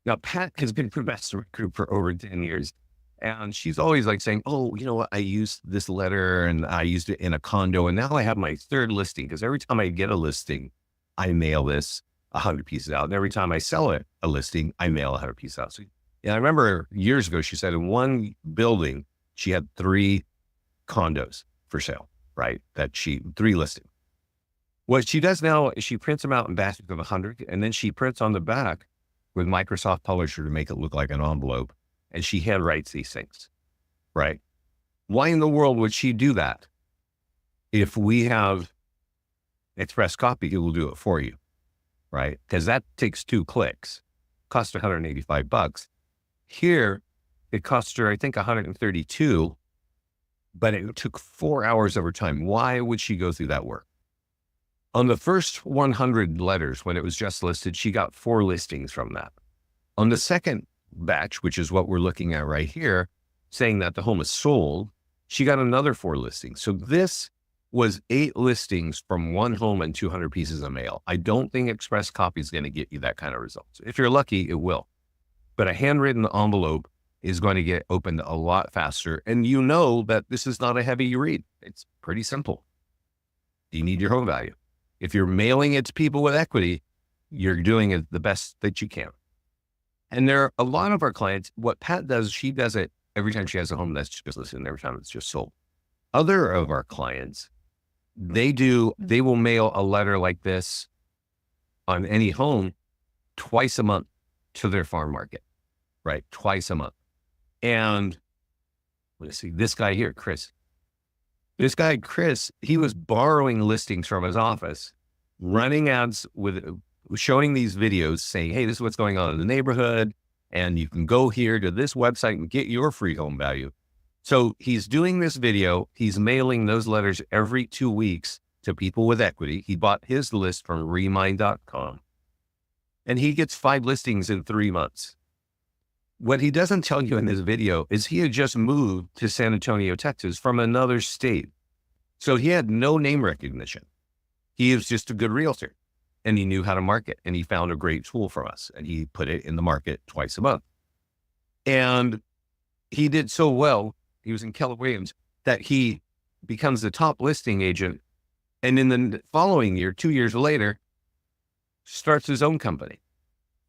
Now, Pat has been in the mastermind group for over 10 years. And she's always like saying, oh, you know what? I used this letter and I used it in a condo. And now I have my third listing, because every time I get a listing, I mail this 100 pieces out. And every time I sell it, a listing, I mail 100 pieces out. So, yeah, I remember years ago, she said in one building, she had 3 condos for sale, right? 3 listings. What she does now is she prints them out in batches of 100, and then she prints on the back with Microsoft Publisher to make it look like an envelope. And she handwrites these things, right? Why in the world would she do that? If we have Express Copy, it will do it for you, right? Because that takes 2 clicks, cost $185. Here, it cost her, I think, 132, but it took 4 hours of her time. Why would she go through that work? On the first 100 letters, when it was just listed, she got 4 listings from that. On the second batch, which is what we're looking at right here, saying that the home is sold, she got another 4 listings. So this was 8 listings from 1 home and 200 pieces of mail. I don't think Express Copy is going to get you that kind of results. If you're lucky, it will. But a handwritten envelope is going to get opened a lot faster. And you know that this is not a heavy read. It's pretty simple. You need your home value. If you're mailing it to people with equity, you're doing it the best that you can. And there are a lot of our clients, what Pat does, she does it every time she has a home that's just listed and every time it's just sold. Other of our clients, they will mail a letter like this on any home twice a month to their farm market, right? Twice a month. And let's see, this guy here, Chris, he was borrowing listings from his office, running ads showing these videos saying, hey, this is what's going on in the neighborhood. And you can go here to this website and get your free home value. So he's doing this video. He's mailing those letters every 2 weeks to people with equity. He bought his list from remind.com and he gets 5 listings in 3 months. What he doesn't tell you in this video is he had just moved to San Antonio, Texas from another state. So he had no name recognition. He was just a good realtor and he knew how to market, and he found a great tool from us and he put it in the market twice a month. And he did so well, he was in Keller Williams, that he becomes the top listing agent. And in the following year, 2 years later, starts his own company.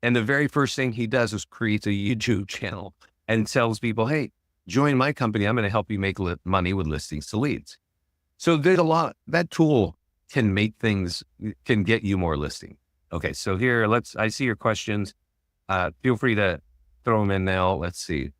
And the very first thing he does is creates a YouTube channel and tells people, hey, join my company. I'm going to help you make money with listings to leads. So there's a lot, that tool can can get you more listing. Okay. So here, I see your questions. Feel free to throw them in now. Let's see.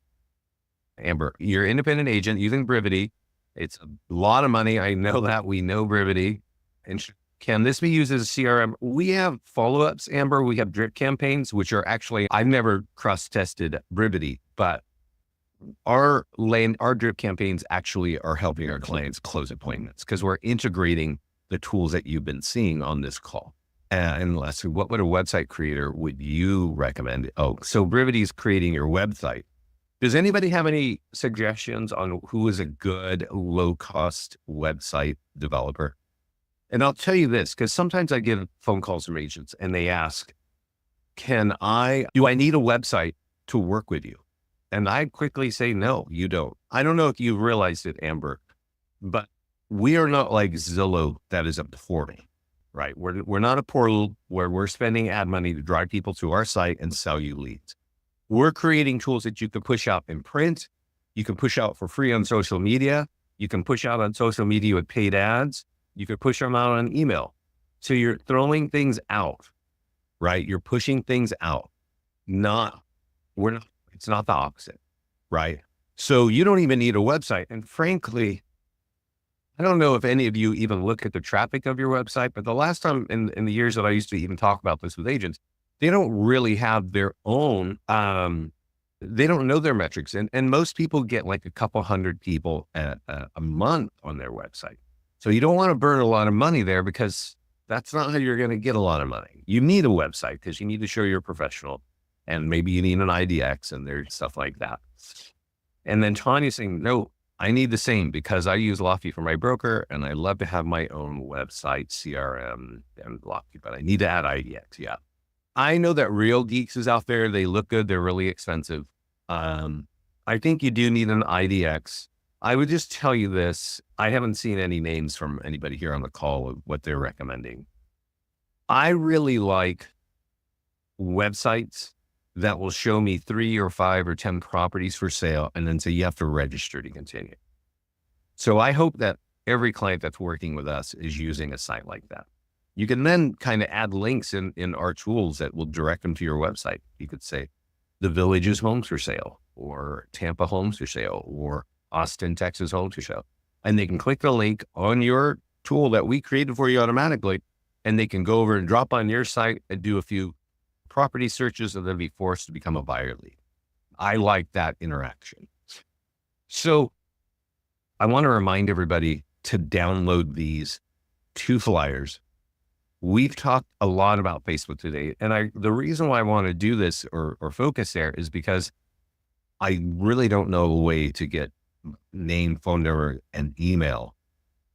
Amber, you're an independent agent using Brivity. It's a lot of money. I know that. We know Brivity. And can this be used as a CRM? We have follow-ups, Amber. We have drip campaigns, which are actually, I've never cross-tested Brivity, but our drip campaigns actually are helping our clients close appointments because we're integrating the tools that you've been seeing on this call. And lastly, what would a website creator would you recommend? Oh, so Brivity is creating your website. Does anybody have any suggestions on who is a good low-cost website developer? And I'll tell you this, because sometimes I get phone calls from agents and they ask, do I need a website to work with you? And I quickly say, no, you don't. I don't know if you realized it, Amber, but we are not like Zillow that is a portal, right? We're not a portal where we're spending ad money to drive people to our site and sell you leads. We're creating tools that you can push out in print. You can push out for free on social media. You can push out on social media with paid ads. You could push them out on email. So you're throwing things out, right? You're pushing things out. It's not the opposite, right? So you don't even need a website. And frankly, I don't know if any of you even look at the traffic of your website, but the last time in the years that I used to even talk about this with agents, they don't really have their own, they don't know their metrics. And most people get like a couple hundred people a month on their website. So you don't want to burn a lot of money there because that's not how you're going to get a lot of money. You need a website because you need to show you're professional, and maybe you need an IDX and there's stuff like that. And then Tanya's saying, no, I need the same because I use Lofty for my broker and I love to have my own website, CRM and Lofty, but I need to add IDX. Yeah. I know that Real Geeks is out there. They look good. They're really expensive. I think you do need an IDX. I would just tell you this. I haven't seen any names from anybody here on the call of what they're recommending. I really like websites that will show me 3 or 5 or 10 properties for sale and then say you have to register to continue. So I hope that every client that's working with us is using a site like that. You can then kind of add links in our tools that will direct them to your website. You could say the Village's homes for sale, or Tampa homes for sale, or Austin, Texas homes for sale. And they can click the link on your tool that we created for you automatically, and they can go over and drop on your site and do a few property searches and then be forced to become a buyer lead. I like that interaction. So I want to remind everybody to download these 2 flyers. We've talked a lot about Facebook today. And the reason why I want to do this or focus there is because I really don't know a way to get name, phone number, and email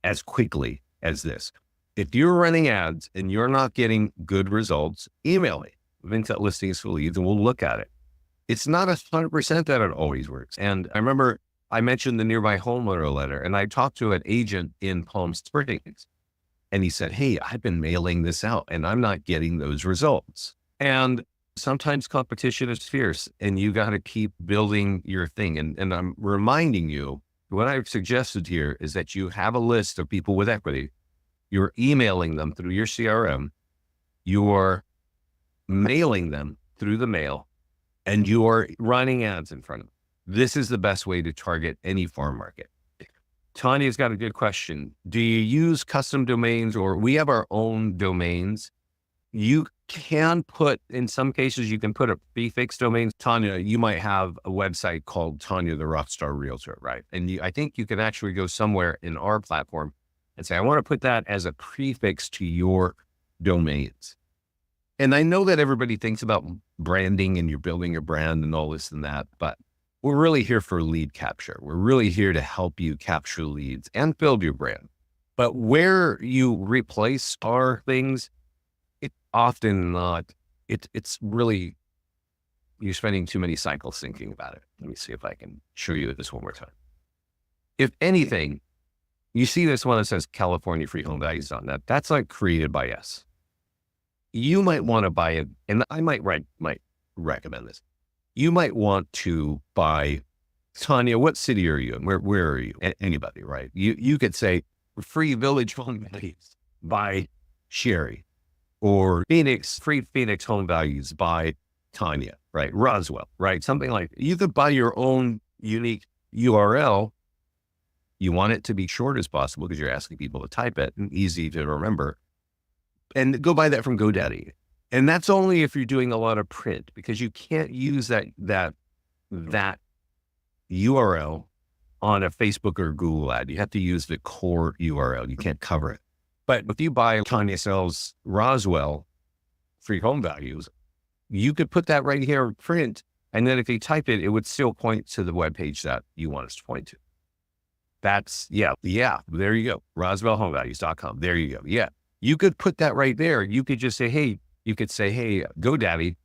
as quickly as this. If you're running ads and you're not getting good results, email me, Vince@Listings for Leads, and we'll look at it. It's not 100% that it always works. And I remember I mentioned the nearby homeowner letter, and I talked to an agent in Palm Springs, and he said, hey, I've been mailing this out and I'm not getting those results. And Sometimes competition is fierce and you got to keep building your thing. And I'm reminding you, what I've suggested here is that you have a list of people with equity. You're emailing them through your CRM. You're mailing them through the mail, and you're running ads in front of them. This is the best way to target any farm market. Tanya's got a good question. Do you use custom domains, or we have our own domains? You can put, in some cases, you can put a prefix domain. Tanya, you might have a website called Tanya the Rockstar Realtor, right? And I think you can actually go somewhere in our platform and say, I want to put that as a prefix to your domains. And I know that everybody thinks about branding and you're building your brand and all this and that, but we're really here for lead capture. We're really here to help you capture leads and build your brand. But where you replace our things, it's often not, it's really, you're spending too many cycles thinking about it. Let me see if I can show you this one more time. If anything, you see this one that says California Free Home Values on that. That's like created by us. You might want to buy it, and I might recommend this. You might want to buy, Tanya, what city are you in? Where are you? Anybody, right? You could say Free Village Home Values by Sherry, or Phoenix, Free Phoenix Home Values by Tanya, right? Roswell, right? Something like that. You could buy your own unique URL. You want it to be short as possible because you're asking people to type it and easy to remember. And go buy that from GoDaddy. And that's only if you're doing a lot of print, because you can't use that URL on a Facebook or Google ad. You have to use the core URL. You can't cover it. But if you buy Tanya Sells Roswell Free Home Values, you could put that right here in print. And then if you type it, it would still point to the webpage that you want us to point to. That's, yeah, there you go. RoswellHomeValues.com. There you go. Yeah. You could put that right there. You could just say, hey, GoDaddy,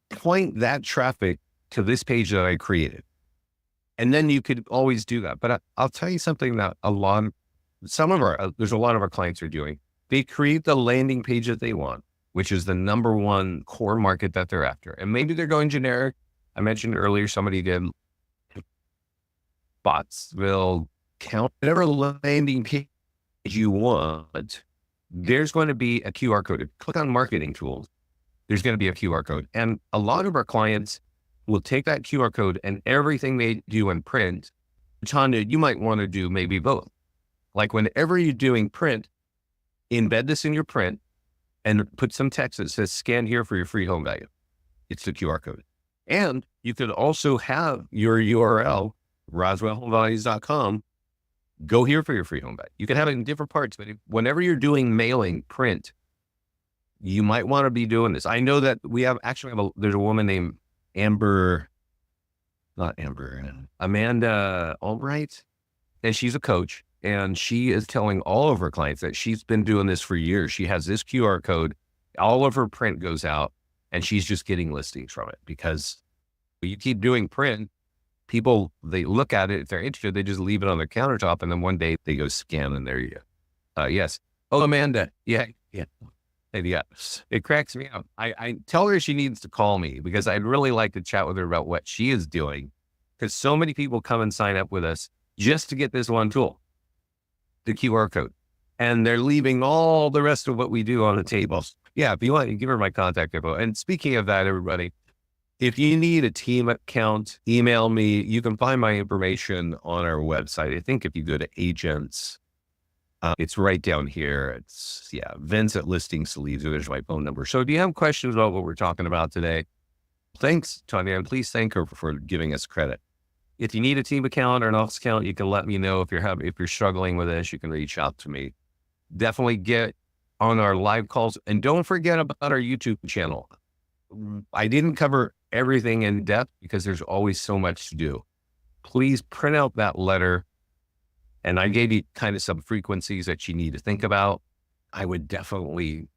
point that traffic to this page that I created. And then you could always do that. But I'll tell you something that there's a lot of our clients are doing. They create the landing page that they want, which is the number one core market that they're after. And maybe they're going generic. I mentioned earlier, somebody did bots will count whatever landing page you want. There's going to be a QR code. Click on marketing tools. There's going to be a QR code. And a lot of our clients will take that QR code and everything they do in print. Tanya, you might want to do maybe both. Like whenever you're doing print, embed this in your print and put some text that says scan here for your free home value. It's the QR code. And you could also have your URL, RoswellHomeValues.com. Go here for your free home value. You can have it in different parts, but whenever you're doing mailing print, you might want to be doing this. I know that there's a woman named Amanda Albright, and she's a coach, and she is telling all of her clients that she's been doing this for years. She has this QR code, all of her print goes out, and she's just getting listings from it because you keep doing print. People, they look at it, if they're interested, they just leave it on their countertop. And then one day they go scan and there you go. Yes. Oh, Amanda. Yeah. It cracks me up. I tell her she needs to call me because I'd really like to chat with her about what she is doing. Because so many people come and sign up with us just to get this one tool, the QR code. And they're leaving all the rest of what we do on the table. Yeah. If you want, you give her my contact info. And speaking of that, everybody, if you need a team account, email me. You can find my information on our website. I think if you go to agents, it's right down here. It's Vince at Listing Solutions. There's my phone number. So if you have questions about what we're talking about today, thanks, Tanya, and please thank her for giving us credit. If you need a team account or an office account, you can let me know. If you're struggling with this, you can reach out to me. Definitely get on our live calls, and don't forget about our YouTube channel. I didn't cover everything in depth because there's always so much to do. Please print out that letter. And I gave you kind of some frequencies that you need to think about. I would definitely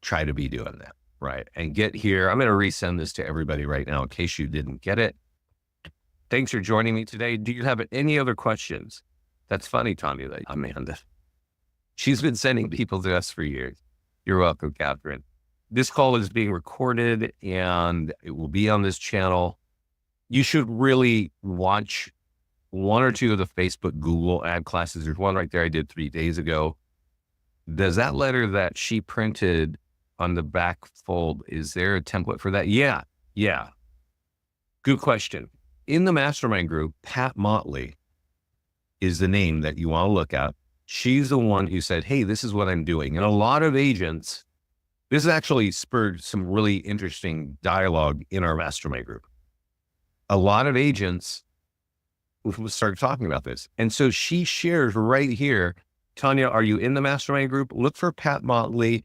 try to be doing that, right? And get here. I'm going to resend this to everybody right now in case you didn't get it. Thanks for joining me today. Do you have any other questions? That's funny, Tanya, that Amanda. She's been sending people to us for years. You're welcome, Catherine. This call is being recorded and it will be on this channel. You should really watch one or two of the Facebook, Google ad classes. There's one right there I did 3 days ago. Does that letter that she printed on the back fold, is there a template for that? Yeah. Good question. In the mastermind group, Pat Motley is the name that you want to look at. She's the one who said, hey, this is what I'm doing. And a lot of agents, this has actually spurred some really interesting dialogue in our mastermind group. A lot of agents started talking about this. And so she shares right here, Tanya, are you in the mastermind group? Look for Pat Motley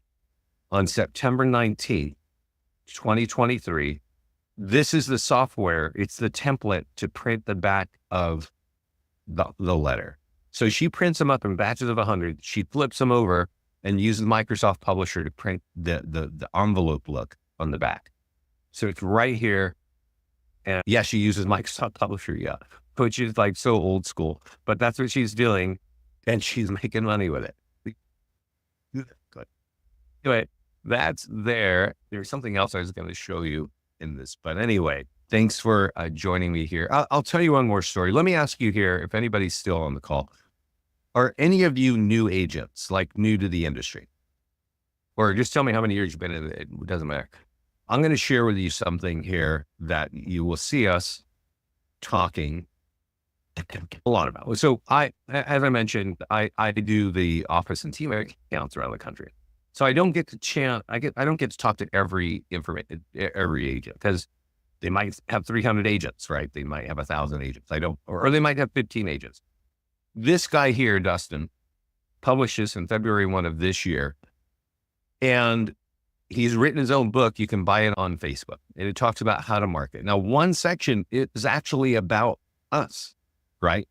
on September 19th, 2023. This is the software. It's the template to print the back of the letter. So she prints them up in batches of 100. She flips them over and uses Microsoft Publisher to print the envelope look on the back. So it's right here. And yeah, she uses Microsoft Publisher, yeah, which is like so old school, but that's what she's doing. And she's making money with it. Good. Anyway, that's there. There's something else I was going to show you in this, but anyway, thanks for joining me here. I'll tell you one more story. Let me ask you here, if anybody's still on the call, are any of you new agents, like new to the industry? Or just tell me how many years you've been in it. It doesn't matter. I'm going to share with you something here that you will see us talking a lot about. So as I mentioned, I do the office and team accounts around the country. So I don't get to I don't get to talk to every agent, because they might have 300 agents, right? They might have 1,000 agents. Or they might have 15 agents. This guy here, Dustin, published this in February 1 of this year. And he's written his own book. You can buy it on Facebook, and it talks about how to market. Now, one section is actually about us, right?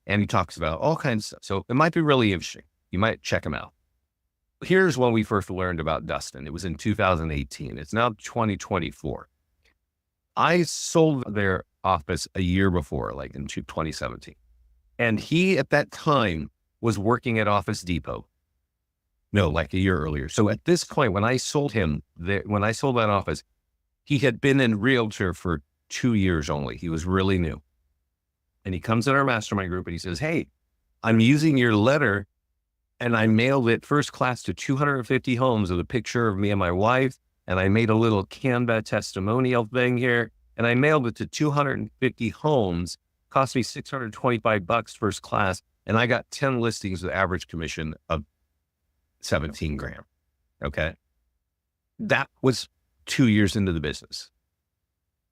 And he talks about all kinds of stuff. So it might be really interesting. You might check him out. Here's when we first learned about Dustin. It was in 2018. It's now 2024. I sold their office a year before, like in 2017. And he, at that time, was working at Office Depot. No, like a year earlier. So at this point, when I sold him, when I sold that office, he had been in realtor for 2 years only. He was really new. And he comes in our mastermind group and he says, hey, I'm using your letter, and I mailed it first class to 250 homes with a picture of me and my wife. And I made a little Canva testimonial thing here, and I mailed it to 250 homes. Cost me $625 first class. And I got 10 listings with average commission of 17 grand. Okay. That was 2 years into the business.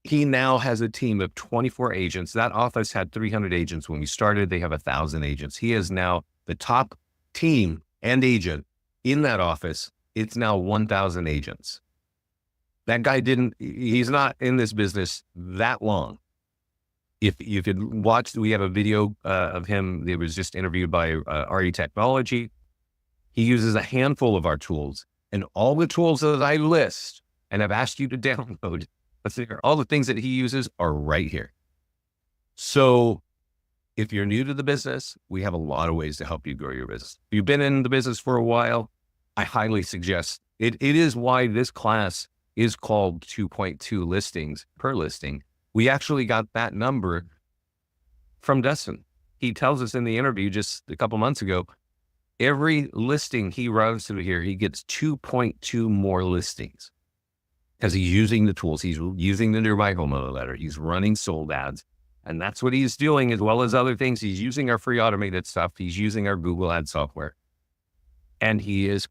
He now has a team of 24 agents. That office had 300 agents when we started. They have 1,000 agents. He is now the top team and agent in that office. It's now 1,000 agents. That guy he's not in this business that long. If you could watch, we have a video of him. It was just interviewed by RE Technology. He uses a handful of our tools, and all the tools that I list and I've asked you to download, all the things that he uses are right here. So if you're new to the business, we have a lot of ways to help you grow your business. If you've been in the business for a while, I highly suggest it. It is why this class is called 2.2 listings per listing. We actually got that number from Dustin. He tells us in the interview just a couple months ago, every listing he runs through here, he gets 2.2 more listings because he's using the tools. He's using the Nearby Homeowner letter. He's running sold ads. And that's what he's doing, as well as other things. He's using our free automated stuff. He's using our Google ad software. And he's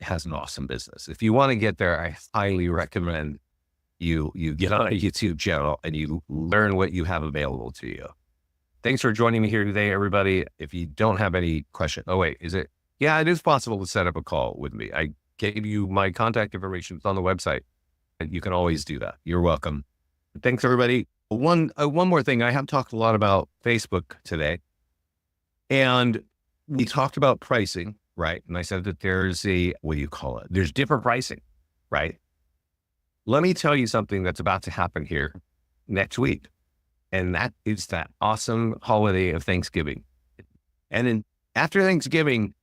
has an awesome business. If you want to get there, I highly recommend you get on a YouTube channel and you learn what you have available to you. Thanks for joining me here today, everybody. If you don't have any question, yeah, it is possible to set up a call with me. I gave you my contact information. It's on the website, and you can always do that. You're welcome. Thanks, everybody. One more thing. I have talked a lot about Facebook today, and we talked about pricing, right? And I said that there's there's different pricing, right? Let me tell you something that's about to happen here next week. And that is that awesome holiday of Thanksgiving. And then after Thanksgiving,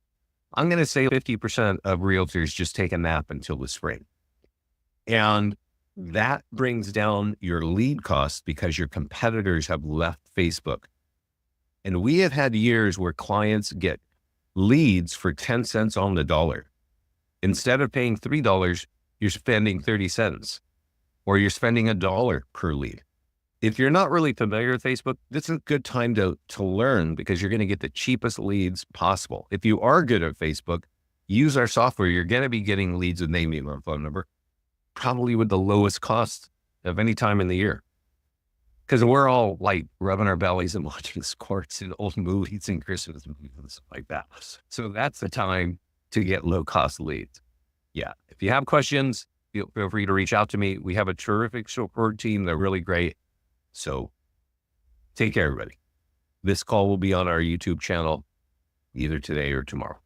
I'm going to say 50% of realtors just take a nap until the spring. And that brings down your lead costs because your competitors have left Facebook. And we have had years where clients get leads for 10 cents on the dollar. Instead of paying $3, you're spending 30 cents, or you're spending $1 per lead. If you're not really familiar with Facebook, this is a good time to learn, because you're going to get the cheapest leads possible. If you are good at Facebook, use our software. You're going to be getting leads with name, email, and phone number, probably with the lowest cost of any time in the year. Because we're all like rubbing our bellies and watching sports and old movies and Christmas movies and stuff like that. So that's the time to get low cost leads. Yeah. If you have questions, feel free to reach out to me. We have a terrific support team. They're really great. So take care, everybody. This call will be on our YouTube channel either today or tomorrow.